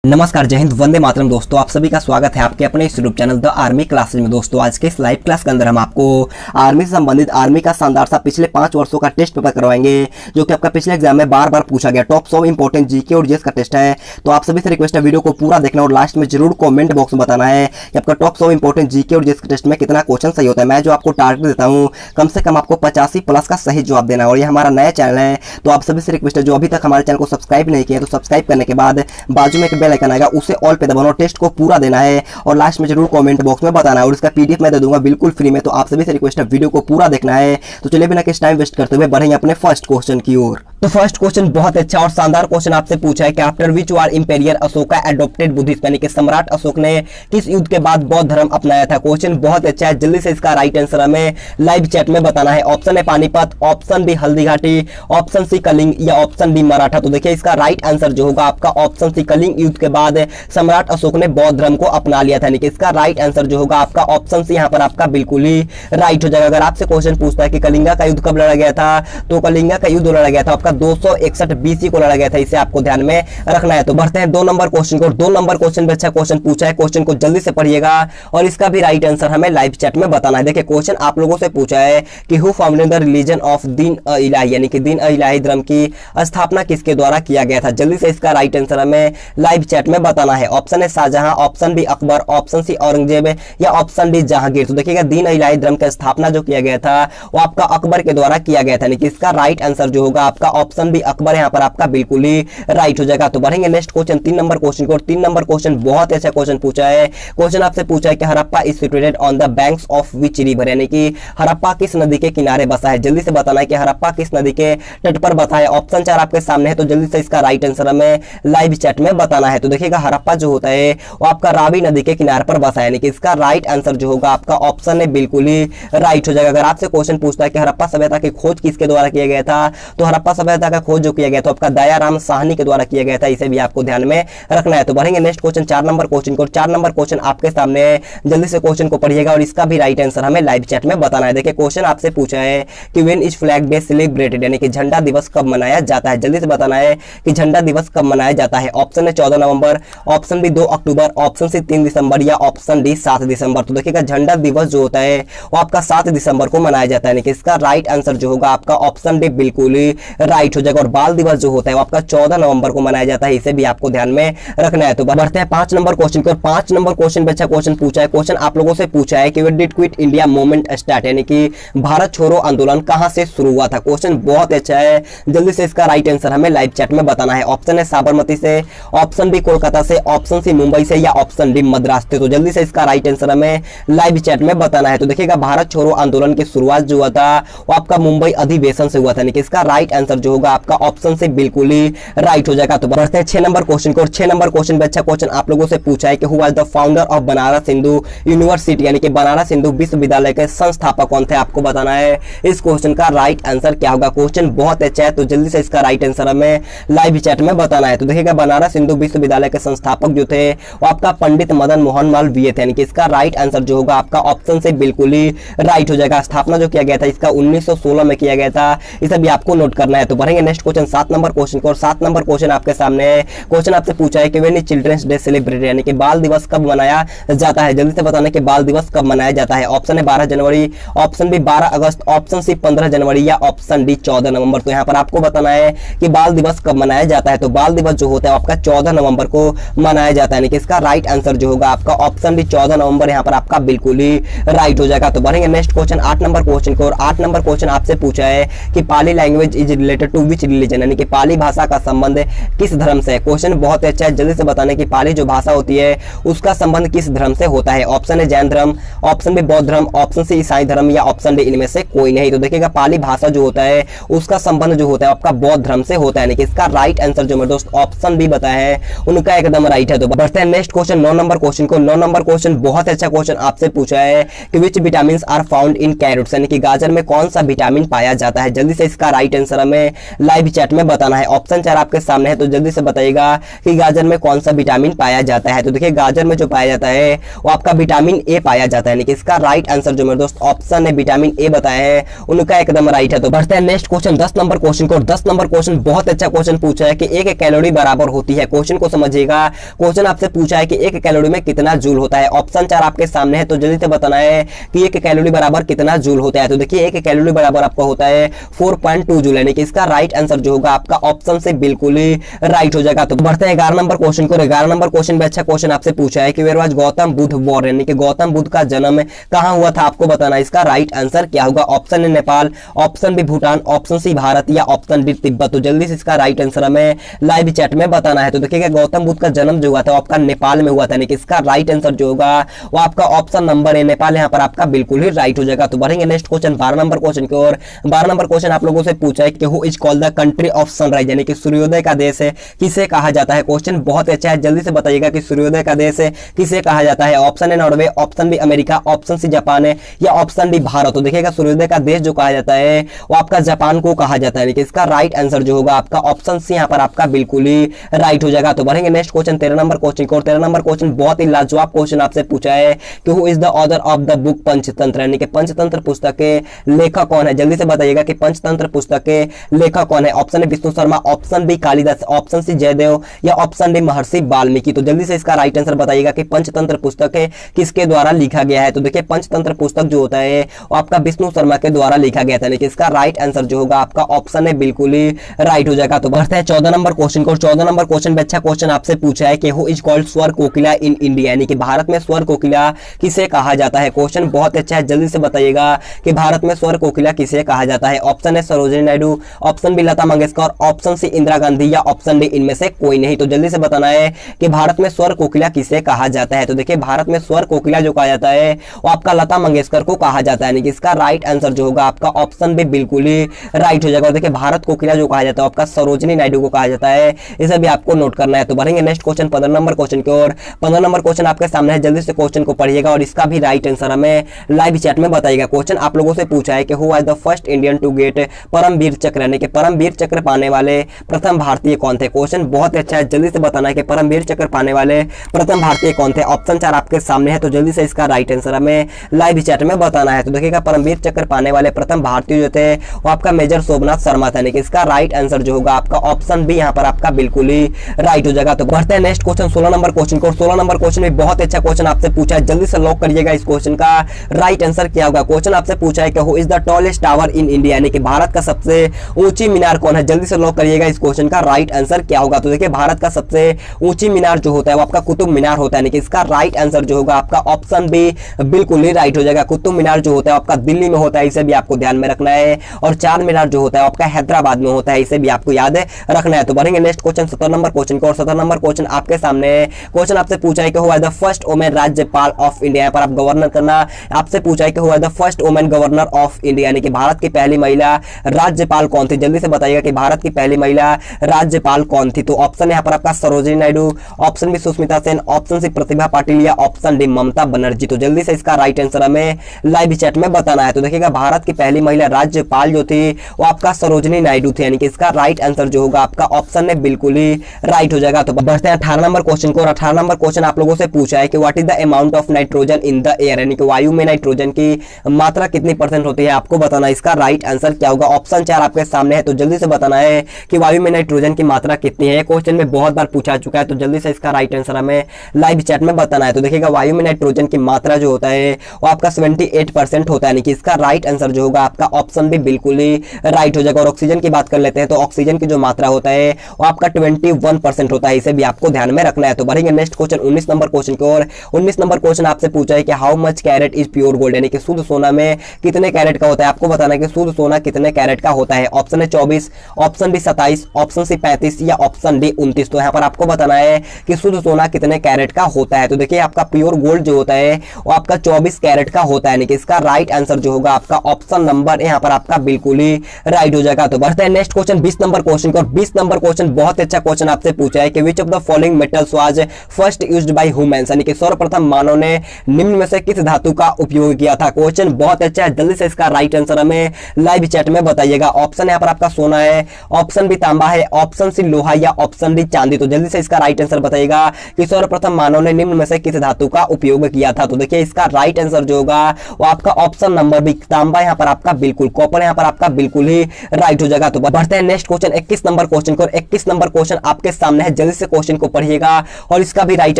नमस्कार, जय हिंद, वंदे मातरम। दोस्तों आप सभी का स्वागत है आपके अपने इस YouTube channel the army classes में। दोस्तों आज के इस लाइव क्लास के अंदर हम आपको आर्मी से संबंधित आर्मी का शानदार सा पिछले 5 वर्षों का टेस्ट पेपर करवाएंगे, जो कि आपका पिछले एग्जाम में बार बार पूछा गया टॉप 100 इंपॉर्टेंट जीके और जीएस का टेस्ट है। तो आप सभी से रिक्वेस्ट है वीडियो को पूरा देखना और लास्ट में जरूर कॉमेंट बॉक्स में बताना है कि आपका टॉप 100 इंपॉर्टेंट जीके और जीएस के टेस्ट में कितना क्वेश्चन सही होता है। मैं जो आपको टारगेट देता हूँ कम से कम आपको 85 प्लस का सही जवाब देना है। और ये हमारा नया चैनल है, तो आप सभी से रिक्वेस्ट है जो अभी तक हमारे चैनल को सब्सक्राइब नहीं किया तो सब्सक्राइब करने के बाद बाजू में एक बेल आइकन आएगा, उसे ऑल पे दबाना, टेस्ट को पूरा देना है और लास्ट में जरूर कमेंट बॉक्स में बताना है। और इसका पीडीएफ मैं दे दूंगा बिल्कुल फ्री में, तो आप सभी से रिक्वेस्ट है वीडियो को पूरा देखना है। तो चलिए बिना किसी टाइम वेस्ट करते हुए बढ़ेंगे अपने फर्स्ट क्वेश्चन की ओर। तो फर्स्ट क्वेश्चन बहुत अच्छा और शानदार क्वेश्चन आपसे पूछा है कि after which war imperial Ashoka adopted Buddhism, यानी कि सम्राट अशोक ने किस युद्ध के बाद बौद्ध धर्म अपनाया था। क्वेश्चन बहुत अच्छा है, जल्दी से इसका राइट आंसर हमें लाइव चैट में बताना है। ऑप्शन है Panipat, option B Haldi Ghati, option C Kalinga या ऑप्शन डी मराठा। तो देखिए इसका राइट आंसर जो होगा आपका ऑप्शन सी कलिंग युद्ध के बाद सम्राट अशोक ने बौद्ध धर्म को अपना लिया था। यानी कि इसका राइट आंसर जो होगा आपका ऑप्शन सी यहाँ पर आपका बिल्कुल ही राइट हो जाएगा। अगर आपसे क्वेश्चन पूछता है कि कलिंगा का युद्ध कब लड़ा गया था, तो कलिंगा का युद्ध लड़ा गया था आपका 261 बीसी को लड़ा गया था। इसे आपको ध्यान में रखना है। तो बढ़ते हैं 2 नंबर क्वेश्चन को। 2 नंबर क्वेश्चन में अच्छा क्वेश्चन पूछा है, क्वेश्चन को जल्दी से पढ़िएगा और इसका भी राइट आंसर हमें लाइव चैट में बताना है। देखिए क्वेश्चन आप लोगों से पूछा है कि who founded the religion of दीन इलाही, यानी कि दीन इलाही धर्म की स्थापना किसके द्वारा किया गया था। जल्दी से इसका राइट आंसर हमें लाइव चैट में बताना है। ऑप्शन है Shahjahan, option B Akbar, option C Aurangzeb या ऑप्शन डी जहांगीर। तो देखिएगा दीन इलाही धर्म की स्थापना जो किया गया था वो आपका अकबर के द्वारा किया गया था। यानी कि इसका राइट आंसर जो होगा आपका ऑप्शन बी अकबर यहाँ पर आपका बिल्कुल ही राइट हो जाएगा। तो बढ़ेंगे नेक्स्ट क्वेश्चन 3 नंबर क्वेश्चन को। 3 नंबर क्वेश्चन बहुत अच्छा क्वेश्चन पूछा है। क्वेश्चन आपसे पूछा है कि Harappa is situated on the banks of which river, यानी कि हड़प्पा किस नदी के किनारे बसा है। जल्दी से बताना है कि हड़प्पा किस नदी के तट पर बसा है। ऑप्शन 4 आपके सामने है, तो जल्दी से इसका राइट आंसर हमें लाइव चैट में बताना है। तो देखिएगा हड़प्पा जो होता है वो आपका रावी नदी के किनारे पर बसा है। यानी कि इसका राइट आंसर जो होगा आपका ऑप्शन है बिल्कुल ही राइट हो जाएगा। अगर आपसे क्वेश्चन पूछता है कि हड़प्पा सभ्यता की खोज किसके द्वारा किया गया था, तो हड़प्पा सभ्यता का खोज जो किया गया था आपका दयाराम साहनी के द्वारा किया गया था। इसे भी आपको ध्यान में रखना है। तो बढ़ेंगे नेक्स्ट क्वेश्चन 4 नंबर क्वेश्चन को। 4 नंबर क्वेश्चन आपके सामने है, जल्दी से क्वेश्चन को पढ़िएगा और इसका भी राइट आंसर हमें लाइव चैट में बताना है। देखिए क्वेश्चन आपसे पूछा है कि when is flag day celebrated, यानी कि झंडा दिवस कब मनाया जाता है। जल्दी से बताना है कि झंडा दिवस कब मनाया जाता है। ऑप्शन है 14 नवंबर, ऑप्शन बी 2 अक्टूबर, ऑप्शन सी 3 दिसंबर या ऑप्शन डी 7 दिसंबर। तो देखिएगा झंडा दिवस जो होता है वो आपका 7 दिसंबर को मनाया जाता है। यानी कि इसका राइट आंसर जो होगा आपका ऑप्शन डी बिल्कुल ही राइट हो जाएगा। और बाल दिवस जो होता है वो आपका 14 नवंबर को मनाया जाता है। इसे भी आपको ध्यान में रखना है। तो बढ़ते हैं 5 नंबर क्वेश्चन को। 5 नंबर क्वेश्चन पे अच्छा क्वेश्चन पूछा है। क्वेश्चन आप लोगों से पूछा है कि when did quit India movement start, यानी कि भारत छोड़ो आंदोलन कहां से शुरू हुआ था। क्वेश्चन बहुत अच्छा है, जल्दी से इसका राइट आंसर हमें लाइव चैट में बताना है। ऑप्शन है साबरमती से, ऑप्शन बी कोलकाता से, ऑप्शन सी मुंबई से या ऑप्शन डी मद्रास से। तो जल्दी से इसका राइट आंसर हमें लाइव चैट में बताना है। तो देखिएगा भारत छोड़ो आंदोलन की शुरुआत जो हुआ था वो आपका मुंबई अधिवेशन से हुआ था। यानी कि इसका राइट आंसर जो होगा आपका ऑप्शन से बिल्कुल ही राइट हो जाएगा। तो बढ़ते हैं 6 नंबर क्वेश्चन को। 6 नंबर क्वेश्चन पे अच्छा क्वेश्चन आप लोगों से पूछा है कि who was the founder of Banaras Hindu university, यानी कि बनारस हिंदू विश्वविद्यालय के संस्थापक कौन थे। आपको बताना है इस क्वेश्चन का राइट आंसर क्या होगा। क्वेश्चन बहुत अच्छा है, तो जल्दी से इसका राइट आंसर हमें लाइव चैट में बताना है। तो देखिएगा बनारस हिंदू विश्वविद्यालय के संस्थापक जो थे वो आपका पंडित मदन मोहन मालवीय थे। यानी कि इसका राइट आंसर जो होगा आपका ऑप्शन से बिल्कुल ही राइट हो जाएगा। स्थापना जो किया गया था इसका 1916 में किया गया था। इसे भी आपको नोट करना है। तो बढ़ेंगे नेक्स्ट क्वेश्चन 7 नंबर क्वेश्चन को। और 7 नंबर क्वेश्चन आपके सामने है। क्वेश्चन आपसे पूछा है कि when is children's day celebrated, यानी कि बाल दिवस कब मनाया जाता है। जल्दी से बताना कि बाल दिवस कब मनाया जाता है। ऑप्शन है 12 जनवरी, ऑप्शन बी 12 अगस्त, ऑप्शन सी 15 जनवरी या ऑप्शन डी 14 नवंबर। तो यहाँ पर आपको बताना है कि बाल दिवस कब मनाया जाता है। तो बाल दिवस जो होता है आपका 14 नवंबर को मनाया जाता है। यानी कि इसका राइट आंसर जो होगा आपका ऑप्शन डी 14 नवंबर यहाँ पर आपका बिल्कुल ही राइट हो जाएगा। तो बढ़ेंगे नेक्स्ट क्वेश्चन 8 नंबर क्वेश्चन को। और 8 नंबर क्वेश्चन आपसे पूछा है कि Pali language is related to which religion, यानी कि पाली भाषा का संबंध किस धर्म से है। क्वेश्चन बहुत अच्छा है, जल्दी से बताने की पाली जो भाषा होती है उसका संबंध किस धर्म से होता है। ऑप्शन है जैन धर्म, ऑप्शन बी बौद्ध धर्म, ऑप्शन सी ईसाई धर्म या ऑप्शन डी इनमें से कोई नहीं। तो देखिएगा पाली भाषा जो होता है उसका संबंध जो होता है आपका बौद्ध धर्म से होता है। यानी कि इसका राइट आंसर जो मेरे दोस्त ऑप्शन बी बताया है उनका एकदम राइट है। तो बढ़ते हैं नेक्स्ट क्वेश्चन 9 नंबर क्वेश्चन को। 9 नंबर क्वेश्चन बहुत अच्छा क्वेश्चन आपसे पूछा है कि which vitamin are found in carrots, यानी कि गाजर में कौन सा विटामिन पाया जाता है। जल्दी से इसका राइट आंसर हमें लाइव चैट में बताना है। ऑप्शन 4 आपके सामने है, तो जल्दी से बताइएगा कि गाजर में कौन सा विटामिन पाया जाता है। तो देखिए गाजर में जो पाया जाता है वो आपका विटामिन ए पाया जाता है, यानी कि इसका राइट आंसर जो मेरे दोस्त ऑप्शन है विटामिन ए बताया है उनका एकदम राइट है। तो बढ़ते हैं नेक्स्ट क्वेश्चन 10 नंबर क्वेश्चन को। 10 नंबर क्वेश्चन बहुत अच्छा क्वेश्चन पूछा है कि एक कैलोरी बराबर होती है। क्वेश्चन को समझिएगा, क्वेश्चन आपसे पूछा है कि एक कैलोरी में कितना जूल होता है। ऑप्शन 4 आपके सामने है, तो जल्दी से बताना है कि एक कैलोरी बराबर कितना जूल होता है। तो देखिए एक कैलोरी बराबर आपका होता है 4.2 जूल, यानी कि इसका राइट आंसर जो होगा आपका ऑप्शन से बिल्कुल ही राइट हो जाएगा। तो बढ़ते हैं 11 नंबर क्वेश्चन को। 11 नंबर क्वेश्चन में अच्छा क्वेश्चन आपसे पूछा है कि where was Gautam Buddha born, यानी कि गौतम बुद्ध का जन्म कहां हुआ था, आपको बताना है इसका राइट आंसर क्या होगा। Option A Nepal, option B Bhutan, option C Bharat या ऑप्शन डी तिब्बत। तो जल्दी से इसका राइट आंसर हमें लाइव चैट में बताना है। तो देखिएगा गौतम बुद्ध का जन्म जो हुआ था आपका नेपाल में हुआ था, यानी कि इसका राइट आंसर जो होगा वो आपका ऑप्शन नंबर ए नेपाल यहाँ पर आपका बिल्कुल ही राइट हो जाएगा। तो बढ़ेंगे नेक्स्ट क्वेश्चन 12 नंबर क्वेश्चन की ओर। 12 नंबर क्वेश्चन आप लोगों से पूछा है कि who is called the country of sunrise, यानी कि सूर्योदय का देश है किसे कहा जाता है। क्वेश्चन बहुत अच्छा है, जल्दी से बताइएगा कि सूर्योदय का देश है किसे कहा जाता है। ऑप्शन है Norway, option B America, option C Japan है या ऑप्शन डी भारत। तो देखिएगा सूर्योदय का देश जो कहा जाता है वो आपका जापान को कहा जाता है, लेकिन इसका राइट आंसर जो होगा आपका ऑप्शन सी यहाँ पर आपका बिल्कुल ही राइट हो जाएगा। तो बढ़ेंगे नेक्स्ट क्वेश्चन 13 नंबर क्वेश्चन को। 13 नंबर क्वेश्चन बहुत ही लाजवाब क्वेश्चन आपसे पूछा है कि who is the author of the book Panchatantra, यानी कि पंचतंत्र पुस्तक के लेखक कौन है। जल्दी से बताइएगा कि पंचतंत्र पुस्तक के लेखक कौन है। ऑप्शन है Vishnu Sharma, option B Kalidas, option C Jayadev या ऑप्शन डी महर्षि वाल्मीकि। तो जल्दी से इसका राइट आंसर बताइएगा कि पंचतंत्र पुस्तक है किसके द्वारा लिखा गया है। तो देखिए पंचतंत्र पुस्तक जो होता है वो आपका विष्णु शर्मा के द्वारा लिखा गया था, लेकिन इसका राइट आंसर जो होगा आपका ऑप्शन है बिल्कुल ही राइट हो जाएगा। तो बढ़ते हैं 14 नंबर क्वेश्चन को। 14 नंबर क्वेश्चन में अच्छा क्वेश्चन आपसे पूछा है कि हु इज कॉल्ड स्वर कोकिला इन इंडिया, यानी कि भारत में स्वर कोकिला किसे कहा जाता है। क्वेश्चन बहुत अच्छा है, जल्दी से बताइएगा कि भारत में स्वर कोकिला किसे कहा जाता है। ऑप्शन है Sarojini Naidu, option B Lata Mangeshkar, option C Indira Gandhi या ऑप्शन डी इनमें से कोई नहीं। तो जल्दी से बताना है कि भारत में स्वर कोकिला किसे कहा जाता है। तो देखिए भारत में स्वर कोकिला जो कहा जाता है वो आपका लता मंगेशकर को कहा जाता है, यानी कि इसका राइट आंसर जो होगा आपका ऑप्शन बी बिल्कुल ही राइट हो जाएगा। और देखिए भारत कोकिला जो कहा जाता है आपका सरोजिनी नायडू को कहा जाता है, इसे भी आपको नोट करना है। तो बढ़ेंगे नेक्स्ट क्वेश्चन 15 नंबर क्वेश्चन की ओर। 15 नंबर क्वेश्चन आपके सामने है, जल्दी से क्वेश्चन को पढ़िएगा और इसका भी राइट आंसर हमें लाइव चैट में बताइएगा। क्वेश्चन आप लोगों से पूछा है कि who was the first Indian to get Paramvir Chakra, यानी कि परमवीर चक्र पाने वाले प्रथम भारतीय कौन थे। क्वेश्चन बहुत अच्छा है, जल्दी से बताना है कि परमवीर चक्र पाने वाले प्रथम भारतीय कौन थे। ऑप्शन 4 आपके सामने है, तो जल्दी से इसका राइट आंसर हमें लाइव चैट में बताना है। तो देखिएगा परमवीर चक्र पाने वाले प्रथम भारतीय जो थे वो आपका मेजर शोभनाथ शर्मा था, यानी कि इसका राइट आंसर जो होगा आपका ऑप्शन बी यहाँ पर आपका बिल्कुल ही राइट हो जाएगा। तो बढ़ते हैं नेक्स्ट क्वेश्चन 16 नंबर क्वेश्चन को। 16 नंबर क्वेश्चन में बहुत अच्छा क्वेश्चन आपसे पूछा है, जल्दी से लॉक करिएगा इस क्वेश्चन का राइट आंसर क्या होगा। क्वेश्चन आपसे पूछा है कि who is the tallest tower in India, यानी कि भारत का सबसे ऊंची मीनार कौन है। जल्दी से लॉक करिएगा इस क्वेश्चन का राइट आंसर क्या होगा। तो देखिए भारत का सबसे ऊंची मीनार जो होता है वो आपका कुतुब मीनार होता है, यानी कि इसका राइट आंसर जो होगा आपका ऑप्शन बी बिल्कुल ही राइट हो जाएगा। कुतुब मीनार जो होता है आपका दिल्ली में होता है, इसे भी आपको ध्यान में रखना है। और चार मीनार जो होता है आपका हैदराबाद में होता है, इसे भी आपको याद रखना है। तो बढ़ेंगे नेक्स्ट क्वेश्चन 17 नंबर क्वेश्चन को। और 17 नंबर क्वेश्चन आपके सामने क्वेश्चन आपसे पूछा है कि who was the first women राज्यपाल ऑफ इंडिया। यहाँ पर आप गवर्नर करना आपसे पूछा है कि who was the first women governor of India, यानी कि भारत की पहली महिला राज्यपाल कौन थी। जल्दी से बताइएगा कि भारत की पहली महिला राज्यपाल कौन थी। तो ऑप्शन यहाँ पर आपका Sarojini Naidu, option B Sushmita Sen, option C Pratibha Patil या ऑप्शन डी ममता बनर्जी। तो जल्दी से इसका राइट आंसर हमें लाइव चैट में बताना है। तो देखिएगा भारत की पहली महिला राज्यपाल जो थी वो आपका सरोजिनी नायडू थी, यानी कि इसका राइट आंसर जो होगा आपका ऑप्शन में बिल्कुल ही राइट हो जाएगा। तो बढ़ते हैं 18 नंबर क्वेश्चन को। और 18 नंबर क्वेश्चन आप लोगों से पूछा है कि what is the amount of nitrogen in the air, यानी कि वायु में नाइट्रोजन की मात्रा कितनी % होती है, आपको बताना है इसका राइट आंसर क्या होगा। ऑप्शन 4 आपके सामने है, तो जल्दी से बताना है कि वायु में नाइट्रोजन की मात्रा कितनी है। क्वेश्चन में बहुत बार पूछा चुका है, तो जल्दी से इसका राइट आंसर हमें लाइव चैट में बताना है। तो देखिएगा वायु में नाइट्रोजन की मात्रा जो होता है वो आपका 78% होता है, यानी कि इसका राइट आंसर जो होगा आपका ऑप्शन भी बिल्कुल ही राइट हो जाएगा। और ऑक्सीजन की बात कर लेते हैं, तो ऑक्सीजन की जो मात्रा होता है वो आपका 21% होता है, इसे भी आपको ध्यान में रखना है। तो बढ़ेंगे नेक्स्ट क्वेश्चन 19 नंबर क्वेश्चन की ओर। 19 नंबर क्वेश्चन आपसे पूछा है कि how much carat is pure gold, यानी कि शुद्ध सोना में कितने कैरेट का होता है, आपको बताना है कि शुद्ध सोना कितने कैरेट का होता है। ऑप्शन है 24, ऑप्शन बी 27, ऑप्शन सी 35 या ऑप्शन डी 29। तो यहाँ पर आपको बताना है कि शुद्ध सोना कितने कैरेट का होता है। तो देखिए आपका प्योर गोल्ड जो होता है वो आपका 24 कैरेट का होता है, यानी कि इसका राइट आंसर जो होगा आपका ऑप्शन नंबर यहाँ पर आपका बिल्कुल ही राइट हो जाएगा। तो बढ़ते हैं नेक्स्ट क्वेश्चन 20 नंबर क्वेश्चन को। 20 नंबर क्वेश्चन बहुत अच्छा क्वेश्चन आपसे पूछा है कि which of the following metals was first used by humans, यानी कि सर्वप्रथम मानव ने निम्न में से किस धातु का उपयोग किया था। क्वेश्चन बहुत अच्छा है, जल्दी से इसका राइट आंसर हमें लाइव चैट में बताइएगा। ऑप्शन यहाँ पर पर आपका सोना है, ऑप्शन बी तांबा है, ऑप्शन सी लोहा या ऑप्शन डी चांदी। तो जल्दी से इसका राइट आंसर बताइएगा कि सर्वप्रथम मानव ने निम्न में से किस धातु का उपयोग किया था। तो देखिए इसका राइट आंसर जो होगा वो आपका ऑप्शन नंबर बी तांबा यहाँ पर आपका बिल्कुल, कॉपर यहाँ पर आपका बिल्कुल ही राइट हो जाएगा। तो बढ़ते हैं नेक्स्ट क्वेश्चन 21 नंबर क्वेश्चन को। 21 नंबर क्वेश्चन आपके सामने है, जल्दी से क्वेश्चन को पढ़िएगा और इसका भी राइट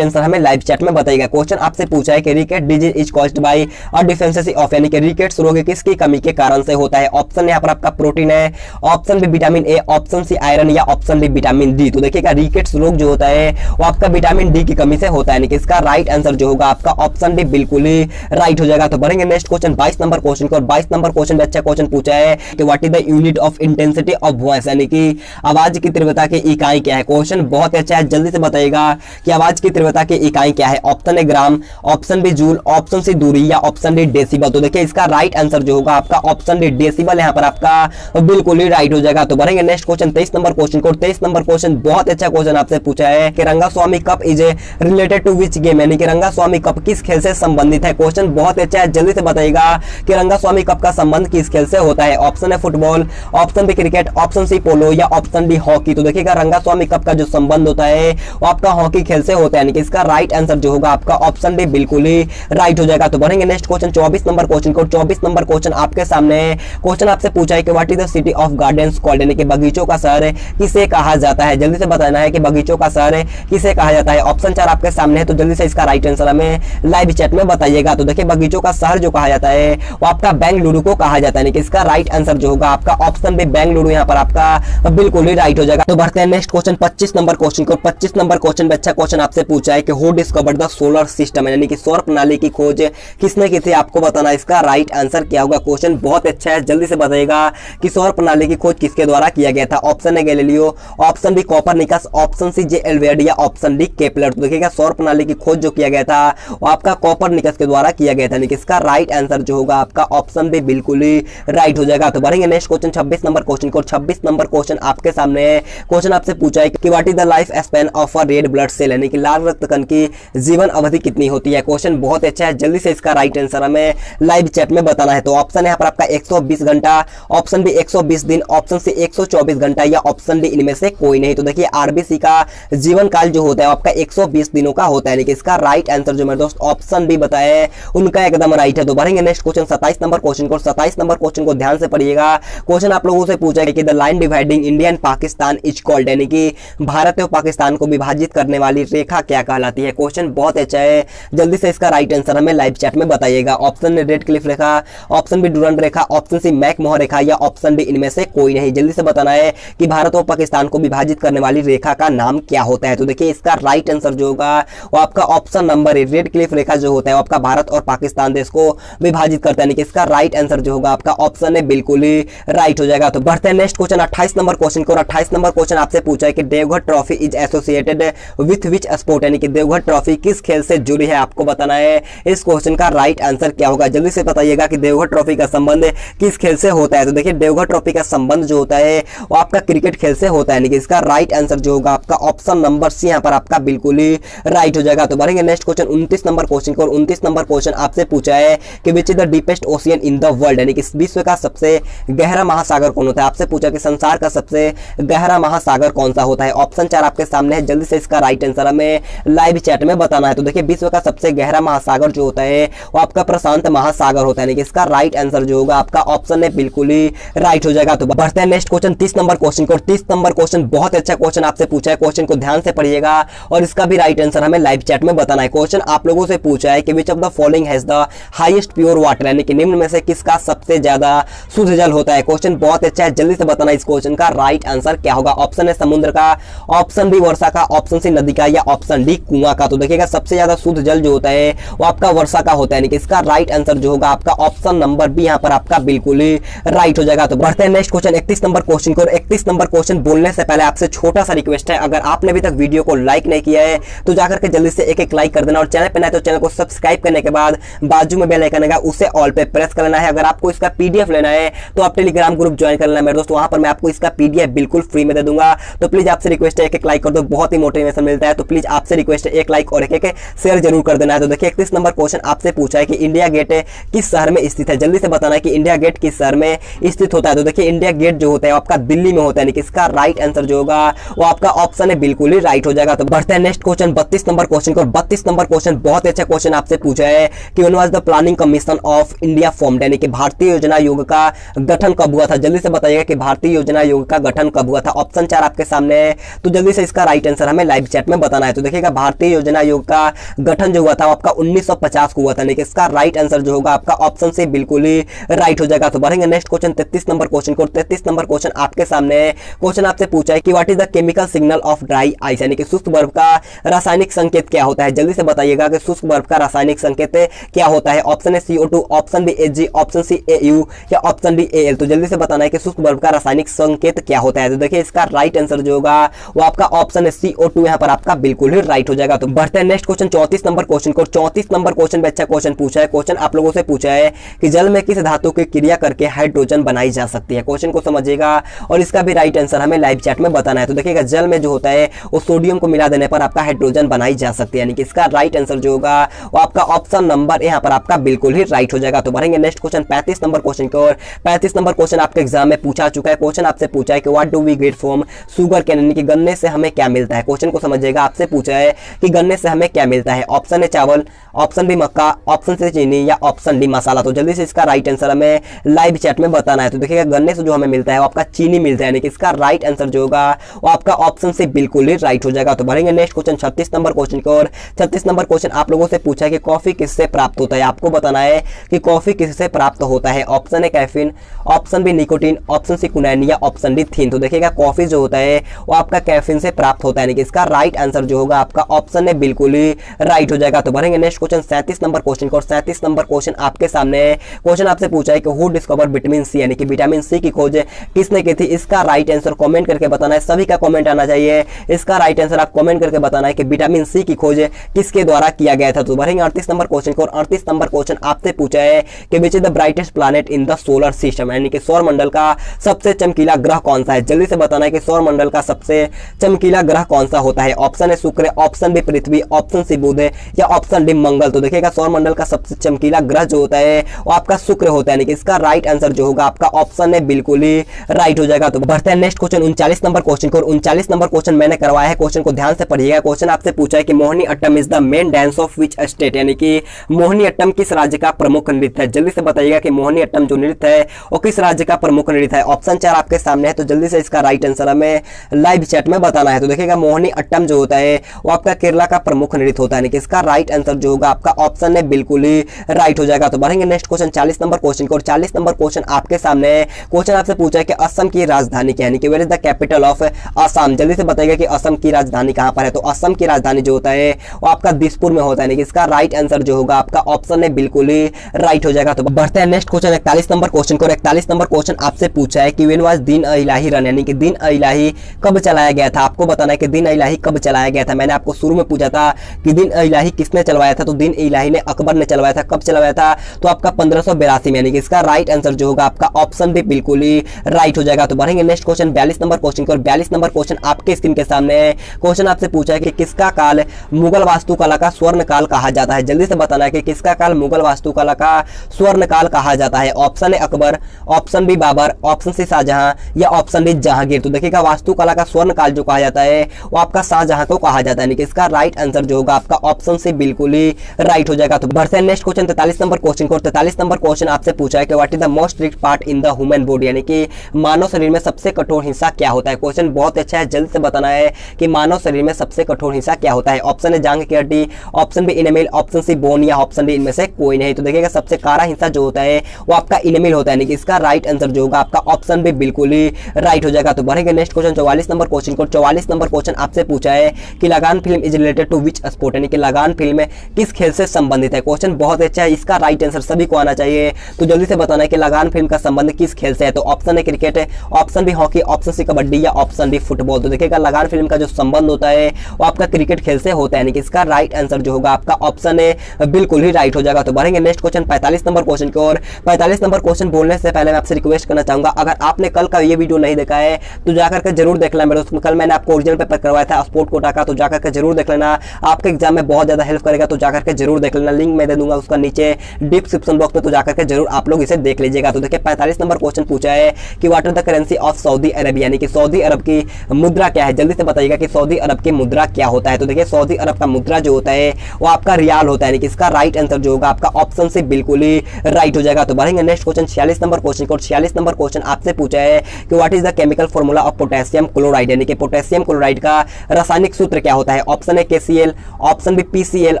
आंसर हमें लाइव चैट में बताइएगा। क्वेश्चन आपसे पूछा है कि ricket disease is caused by a deficiency of, यानी कि रिकेट्स रोग किसकी कमी के कारण से होता है। ऑप्शन यहाँ पर आपका प्रोटीन है, option B vitamin A, option C iron या ऑप्शन डी विटामिन डी। तो देखिएगा रिकेट्स रोग जो होता है वो आपका विटामिन डी की कमी से होता है, यानी कि इसका राइट आंसर जो होगा आपका ऑप्शन डी बिल्कुल ही राइट हो जाएगा। तो बढ़ेंगे नेक्स्ट क्वेश्चन 22 नंबर क्वेश्चन को। 22 नंबर क्वेश्चन में अच्छा क्वेश्चन पूछा है कि what is the unit of intensity of voice, यानी कि आवाज की तीव्रता की इकाई क्या है। क्वेश्चन बहुत अच्छा है, जल्दी से बताइएगा कि आवाज की तीव्रता की इकाई क्या है। Option A gram, option B joule, option C दूरी या ऑप्शन डी डेसिबल। तो देखिए इसका राइट आंसर जो होगा आपका ऑप्शन डी डेसिबल यहाँ पर आपका बिल्कुल ही राइट हो जाएगा। तो बढ़ेंगे नेक्स्ट क्वेश्चन 23 नंबर क्वेश्चन को। 23 नंबर क्वेश्चन बहुत अच्छा क्वेश्चन आपसे पूछा है कि Rangaswamy cup is related to which game, यानी कि रंगास्वामी कप किस खेल से संबंधित है। क्वेश्चन बहुत अच्छा है, जल्दी से बताइएगा कि रंगास्वामी कप का संबंध किस खेल से होता है। ऑप्शन है football, option B cricket, option C polo या ऑप्शन डी हॉकी। तो देखिएगा रंगास्वामी कप का जो संबंध होता है वो आपका हॉकी खेल से होता है, यानी कि इसका राइट आंसर जो होगा आपका ऑप्शन डी बिल्कुल ही राइट हो जाएगा। तो बढ़ेंगे नेक्स्ट क्वेश्चन 24 नंबर क्वेश्चन को। 24 नंबर क्वेश्चन आपके सामने है। क्वेश्चन आपसे पूछा है कि what is the city of gardens called, यानी कि बगीचों का शहर किसे कहा जाता है। जल्दी से बताना है कि बगीचों का शहर किसे कहा जाता है। ऑप्शन 4 आपके सामने है, तो जल्दी से इसका राइट आंसर हमें लाइव चैट में बताइएगा। तो देखिए बगीचों का शहर जो कहा जाता है वो आपका बेंगलुरु को कहा जाता है, यानी कि इसका राइट आंसर जो होगा आपका ऑप्शन बी बेंगलुरु यहाँ पर आपका बिल्कुल ही राइट हो जाएगा। तो बढ़ते हैं नेक्स्ट क्वेश्चन 25 नंबर क्वेश्चन को। 25 नंबर क्वेश्चन में अच्छा क्वेश्चन आपसे पूछा है कि who discovered the solar system, यानी कि सौर प्रणाली की खोज किसने की थी, आपको बताना इसका राइट आंसर क्या होगा। क्वेश्चन बहुत अच्छा है, जल्दी से बताइएगा कि सौर प्रणाली की खोज किसके द्वारा किया गया था। ऑप्शन है Galileo, option B Copernicus, option C जे एल्वेड या ऑप्शन डी केपलर। तो देखिएगा सौर प्रणाली की खोज जो किया गया था वो आपका कॉपरनिकस के द्वारा किया गया था, यानी कि इसका राइट आंसर जो होगा आपका ऑप्शन बी बिल्कुल ही राइट हो जाएगा। तो बढ़ेंगे नेक्स्ट क्वेश्चन 26 नंबर क्वेश्चन को। 26 नंबर क्वेश्चन आपके सामने है। क्वेश्चन आपसे पूछा है कि what is the life span of a red blood cell, यानी कि लाल रक्त कण की जीवन अवधि कितनी होती है। क्वेश्चन बहुत अच्छा है, जल्दी से इसका राइट आंसर हमें लाइव चैट में बताना है। तो ऑप्शन यहाँ पर आपका 120 घंटा, ऑप्शन बी 120 दिन, ऑप्शन सी 124 घंटा या ऑप्शन डी इनमें से कोई नहीं। तो देखिए आरबीसी का जीवन काल जो होता है आपका 120 दिनों का होता है, यानी कि इसका राइट आंसर जो मेरे दोस्त ऑप्शन बी बताए उनका एकदम राइट है। तो बढ़ेंगे नेक्स्ट क्वेश्चन 27 नंबर क्वेश्चन को। 27 नंबर क्वेश्चन को ध्यान से पढ़िएगा। क्वेश्चन आप लोगों से पूछा है कि the line dividing India and Pakistan is called, यानी कि भारत और पाकिस्तान को विभाजित करने वाली रेखा क्या कहलाती है। क्वेश्चन बहुत अच्छा है, जल्दी से इसका राइट आंसर हमें लाइव चैट में बताइएगा। ऑप्शन रेड क्लिफ रेखा, ऑप्शन बी डुरंड रेखा, ऑप्शन सी मैकमोहन रेखा या ऑप्शन डी इनमें से कोई नहीं। जल्दी से बताना है कि भारत और पाकिस्तान को विभाजित करने वाली रेखा का नाम क्या होता है। तो देखिए इसका राइट आंसर जो होगा वो आपका ऑप्शन नंबर है, रेड क्लिफ रेखा जो होता है वो आपका भारत और पाकिस्तान देश को विभाजित करता है, यानी कि इसका राइट आंसर जो होगा आपका ऑप्शन है बिल्कुल ही राइट हो जाएगा। तो बढ़ते हैं नेक्स्ट क्वेश्चन 28 नंबर क्वेश्चन को। 28 नंबर क्वेश्चन आपसे पूछा है कि Deoghar trophy is associated with which sport, यानी कि देवघर ट्रॉफी किस खेल से जुड़ी है, आपको बताना है इस क्वेश्चन का राइट आंसर क्या होगा। जल्दी से बताइएगा कि देवघर ट्रॉफी का संबंध किस खेल से होता है। तो देखिए देवघर ट्रॉफी का संबंध जो होता है वो आपका क्रिकेट खेल से होता है, यानी कि इसका राइट आंसर जो होगा आपका ऑप्शन नंबर सी यहाँ पर आपका बिल्कुल ही राइट हो जाएगा। तो बढ़ेंगे नेक्स्ट क्वेश्चन 29 नंबर क्वेश्चन को। 29 नंबर क्वेश्चन आपसे पूछा है कि which is the deepest ocean in the world, यानी कि विश्व का सबसे गहरा महासागर कौन होता है। आपसे पूछा कि संसार का सबसे गहरा महासागर कौन सा होता है। ऑप्शन 4 आपके सामने है, जल्दी से इसका राइट आंसर हमें लाइव चैट में बताना है। तो देखिए विश्व का सबसे गहरा महासागर जो होता है वो आपका प्रशांत महासागर होता है, यानी कि इसका राइट आंसर जो होगा आपका ऑप्शन है बिल्कुल ही राइट हो जाएगा। तो बढ़ते हैं नेक्स्ट क्वेश्चन 30 नंबर क्वेश्चन को। 30 नंबर क्वेश्चन बहुत अच्छा क्वेश्चन आपसे पूछा है, क्वेश्चन को ध्यान से पढ़िएगा और इसका भी राइट आंसर हमें लाइव चैट में बताना है। क्वेश्चन आप लोगों से पूछा है कि which of the following has the highest pure water, यानी कि निम्न में से किसका सबसे ज्यादा शुद्ध जल होता है। क्वेश्चन बहुत अच्छा है, जल्दी से बताना इस क्वेश्चन का राइट आंसर क्या होगा। ऑप्शन है समुद्र का, ऑप्शन बी वर्षा का, ऑप्शन सी नदी का या ऑप्शन डी कुआं का। तो देखिएगा सबसे ज्यादा शुद्ध जल जो होता है वो आपका वर्षा का होता है, यानी कि इसका राइट आंसर जो होगा आपका ऑप्शन नंबर बी यहाँ पर आपका बिल्कुल ही राइट हो जाएगा। तो बढ़ते हैं नेक्स्ट क्वेश्चन 31 नंबर क्वेश्चन को। 31 नंबर क्वेश्चन बोलने से पहले आपसे छोटा सा रिक्वेस्ट है, अगर आपने अभी तक वीडियो को लाइक नहीं किया है तो जाकर के जल्दी से एक लाइक कर देना और चैनल पे नए तो चैनल को सब्सक्राइब करने के बाद बाजू में बेल आइकन आएगा उसे ऑल पे प्रेस कर लेना है। अगर आपको इसका पीडीएफ लेना है तो आप टेलीग्राम ग्रुप ज्वाइन कर लेना है मेरे दोस्त, वहां पर मैं आपको इसका पीडीएफ बिल्कुल फ्री में दे दूंगा। तो प्लीज आपसे रिक्वेस्ट है एक लाइक कर दो, बहुत ही मोटिवेशन मिलता है। तो प्लीज आपसे रिक्वेस्ट है एक लाइक और एक शेयर जरूर कर देना है। तो देखिए 31 नंबर क्वेश्चन आपसे पूछा है कि इंडिया गेट किस शहर में स्थित है। जल्दी से बताना है कि इंडिया गेट किस शहर में स्थित होता है। तो देखिए देखिए इंडिया गेट जो होता है आपका दिल्ली में होता है, यानी कि इसका राइट आंसर जो होगा वो आपका ऑप्शन है बिल्कुल ही राइट हो जाएगा। तो बढ़ते हैं नेक्स्ट क्वेश्चन 32 नंबर क्वेश्चन को। 32 नंबर क्वेश्चन बहुत अच्छा क्वेश्चन आपसे पूछा है कि when was the planning commission of India formed, यानी कि भारतीय योजना आयोग का गठन कब हुआ था। जल्दी से बताइएगा कि भारतीय योजना आयोग का गठन कब हुआ था। ऑप्शन 4 आपके सामने है, तो जल्दी से इसका राइट आंसर हमें लाइव चैट में बताना है। तो देखिएगा भारतीय योजना आयोग का गठन जो हुआ था आपका 1950 को हुआ था, यानी कि इसका राइट आंसर जो होगा आपका ऑप्शन से बिल्कुल ही राइट हो जाएगा। तो बढ़ेंगे नेक्स्ट क्वेश्चन 33 नंबर क्वेश्चन को। 33 नंबर क्वेश्चन आपके सामने है। क्वेश्चन आपसे पूछा है कि what is the chemical signal of dry ice, यानी कि शुष्क बर्फ का रासायनिक संकेत क्या होता है। जल्दी से बताइएगा कि शुष्क बर्फ का रासायनिक संकेत क्या होता है। ऑप्शन है CO2, option B Hg, option C AU या ऑप्शन डी Al। तो जल्दी से बताना है कि शुष्क बर्फ का रासायनिक संकेत क्या होता है। तो देखिए इसका राइट आंसर जो होगा वो आपका ऑप्शन है CO2 यहाँ पर आपका बिल्कुल ही राइट हो जाएगा। तो बढ़ते हैं नेक्स्ट क्वेश्चन 34 नंबर क्वेश्चन को। 34 नंबर क्वेश्चन में अच्छा क्वेश्चन पूछा है। क्वेश्चन आप लोगों से पूछा है कि जल में किस धातु की क्रिया करके हाइड्रोजन बनाई जा सकती है। क्वेश्चन को समझिएगा और इसका भी राइट आंसर हमें लाइव चैट में बताना है। तो देखिएगा जल में जो होता है वो सोडियम को मिला देने पर आपका हाइड्रोजन बनाई जा सकती है, यानी कि इसका राइट आंसर जो होगा वो आपका ऑप्शन नंबर यहाँ पर आपका बिल्कुल ही राइट हो जाएगा। तो बढ़ेंगे नेक्स्ट क्वेश्चन 35 नंबर क्वेश्चन की ओर। 35 नंबर क्वेश्चन आपके एग्जाम में पूछा चुका है। क्वेश्चन आपसे पूछा है कि what do we get from sugar cane, यानी कि गन्ने से हमें क्या मिलता है। क्वेश्चन को समझिएगा, आपसे पूछा है कि गन्ने से हमें क्या मिलता है। ऑप्शन है चावल, ऑप्शन बी मक्का, ऑप्शन से चीनी या ऑप्शन डी मसाला। तो जल्दी से इसका राइट आंसर हमें लाइव चैट में बताना है। तो देखिएगा गन्ने से जो हमें मिलता है वो आपका चीनी मिलता है, यानी कि इसका राइट आंसर जो होगा वो आपका ऑप्शन से बिल्कुल ही राइट हो जाएगा। तो बढ़ेंगे नेक्स्ट क्वेश्चन 36 नंबर क्वेश्चन की ओर। 36 नंबर क्वेश्चन आप लोगों से पूछा है कि कॉफी किससे प्राप्त होता है। आपको बताना है कि कॉफी किससे प्राप्त होता है। ऑप्शन है caffeine, option B nicotine, option C कुनैन या ऑप्शन डी थीन। तो देखिएगा कॉफी जो होता है वो आपका कैफीन से प्राप्त होता है, यानी कि इसका राइट आंसर जो होगा आपका ऑप्शन है बिल्कुल ही राइट हो जाएगा। तो बढ़ेंगे नेक्स्ट क्वेश्चन 37 नंबर क्वेश्चन को। 37 नंबर क्वेश्चन आपके सामने है। क्वेश्चन आपसे पूछा है कि हु डिस्कवर विटामिन सी, यानी कि विटामिन सी की खोज किसने की थी। इसका राइट आंसर कमेंट करके बताना है, सभी का कमेंट आना चाहिए। इसका राइट आंसर आप कमेंट करके बताना है कि विटामिन सी की खोज किसके द्वारा किया गया था। तो बढ़ेंगे 38 नंबर क्वेश्चन को। 38 नंबर क्वेश्चन आपसे पूछा है कि which is the brightest planet in the solar system, यानी कि सौर मंडल का सबसे चमकीला ग्रह कौन सा है। जल्दी से बताना है कि सौर मंडल का सबसे चमकीला ग्रह कौन सा होता है। ऑप्शन है शुक्र, ऑप्शन बी पृथ्वी, ऑप्शन सी बुध या ऑप्शन डी मंगल। तो देखिएगा सौर मंडल का सबसे चमकीला ग्रह जो होता है वो आपका शुक्र होता है, यानी कि इसका राइट आंसर जो होगा आपका ऑप्शन है बिल्कुल ही राइट हो जाएगा। तो बढ़ते हैं नेक्स्ट क्वेश्चन 39 नंबर क्वेश्चन को। 39 नंबर क्वेश्चन मैंने करवाया है, क्वेश्चन को ध्यान से पढ़िएगा। क्वेश्चन आपसे पूछा है कि Mohiniyattam is the main dance of which state, यानी कि मोहिनी अट्टम किस राज्य का प्रमुख नृत्य है। जल्दी से बताइएगा कि मोहिनी अट्टम जो नृत्य है वो किस राज्य का प्रमुख नृत्य है। ऑप्शन 4 आपके सामने है, तो जल्दी से इसका राइट आंसर हमें लाइव चैट में बताना है। तो देखिएगा मोहिनी अट्टम जो होता है वो आपका केरला का प्रमुख नृत्य होता है, यानी कि इसका राइट आंसर जो होगा आपका ऑप्शन है बिल्कुल ही राइट हो जाएगा। तो बढ़ेंगे नेक्स्ट क्वेश्चन 40 नंबर क्वेश्चन को। 40 नंबर क्वेश्चन आपके सामने है। क्वेश्चन आपसे पूछा है कि असम की राजधानी क्या है, यानी कि where is the capital of Assam. जल्दी से बताइएगा कि असम की राजधानी कहां पर है। तो असम की राजधानी जो होता है वो आपका दिसपुर में होता है, यानी कि इसका राइट आंसर जो होगा आपका ऑप्शन है बिल्कुल ही राइट हो जाएगा। तो बढ़ते हैं नेक्स्ट क्वेश्चन 41 नंबर क्वेश्चन को। 41 नंबर क्वेश्चन आपसे पूछा है कि when was Deen Ilahi run, यानी कि दीन इलाही कब चलाया गया था। आपको बताना है कि दीन इलाही कब चलाया गया था। मैंने आपको शुरू में पूछा था कि दीन इलाही किसने चलवाया था, तो दीन इलाही ने अकबर ने चलवाया था। कब चलवाया था, तो आपका 1582 में, यानी कि इसका राइट आंसर जो होगा आपका ऑप्शन भी बिल्कुल ही राइट हो जाएगा। तो बढ़ेंगे नेक्स्ट क्वेश्चन 42 नंबर क्वेश्चन को। 42 नंबर क्वेश्चन आपके स्क्रीन के सामने है। क्वेश्चन आपसे पूछा है कि किसका काल मुगल वास्तुकला का स्वर्ण काल कहा जाता है। जल्दी से बताना है कि किसका काल मुगल वास्तुकला का स्वर्ण काल कहा जाता है। ऑप्शन है Akbar, option B Babur, option C Shahjahan या ऑप्शन डी जहांगीर। तो देखिएगा वास्तुकला का स्वर्ण काल जो कहा जाता है वो आपका शाहजहां को कहा जाता है, यानी कि इसका राइट आंसर जो होगा आपका ऑप्शन से बिल्कुल ही राइट हो जाएगा। तो बढ़ते हैं नेक्स्ट क्वेश्चन 43 नंबर क्वेश्चन को। 43 नंबर क्वेश्चन आपसे पूछा है कि what is the most rich part in the human body, यानी कि मानव शरीर में सबसे कठोर हिस्सा क्या होता है। क्वेश्चन बहुत अच्छा है, जल्द से बताना है कि मानव शरीर में सबसे कठोर हिस्सा क्या होता है। ऑप्शन है जांघ की हड्डी, option B enamel, option C bone या ऑप्शन डी इनमें से कोई नहीं। तो देखिएगा सबसे कारा हिस्सा जो होता है वो आपका इनेमिल होता है, यानी कि इसका राइट आंसर जो होगा आपका ऑप्शन भी बिल्कुल ही राइट हो जाएगा। तो बढ़ेंगे नेक्स्ट क्वेश्चन 44 नंबर क्वेश्चन को। 44 नंबर क्वेश्चन आपसे पूछा है कि Lagaan film is related to which sport, यानी कि लगान फिल्म किस खेल से संबंधित है। क्वेश्चन बहुत अच्छा है, इसका राइट आंसर सभी को आना चाहिए। तो जल्दी से बताना है कि लगान फिल्म का संबंध किस खेल से है। तो ऑप्शन है cricket, option B hockey, option C kabaddi या ऑप्शन डी फुटबॉल। तो देखिएगा लगान फिल्म का जो संबंध होता है वो आपका क्रिकेट खेल से होता है, यानी कि इसका राइट आंसर जो होगा आपका ऑप्शन है बिल्कुल ही राइट हो जाएगा। तो बढ़ेंगे नेक्स्ट क्वेश्चन 45 नंबर क्वेश्चन की ओर। 45 नंबर क्वेश्चन बोलने से पहले मैं आपसे रिक्वेस्ट करना चाहूंगा, अगर आपने कल का ये वीडियो नहीं देखा है तो जाकर के जरूर देख लेना। मेरे उसमें कल मैंने आपको ओरिजिनल पेपर करवाया था स्पोर्ट कोटा का, तो जाकर के जरूर देख लेना, आपके एग्जाम में बहुत ज्यादा हेल्प करेगा। तो जाकर के जरूर देख लेना, लिंक मैं दे दूंगा उसका नीचे डिस्क्रिप्शन बॉक्स में, तो जाकर के जरूर आप लोग इसे देख लीजिएगा। तो देखिए 45 नंबर क्वेश्चन पूछा है कि what is the currency of Saudi Arabia, यानी कि सऊदी अरब की मुद्रा क्या है। जल्दी से बताइएगा कि सऊदी अरब की मुद्रा क्या होता है। तो देखिए सऊदी अरब का मुद्रा जो होता है वो आपका रियाल होता है, यानी कि इसका राइट आंसर जो होगा आपका ऑप्शन से बिल्कुल ही राइट हो जाएगा। तो बढ़ेंगे नेक्स्ट क्वेश्चन 46 नंबर क्वेश्चन को। 46 नंबर क्वेश्चन आपसे पूछा है कि what is the chemical formula of potassium chloride, यानी कि पोटेशियम क्लोराइड का रासायनिक सूत्र क्या होता है। ऑप्शन है KCl, option B PCl,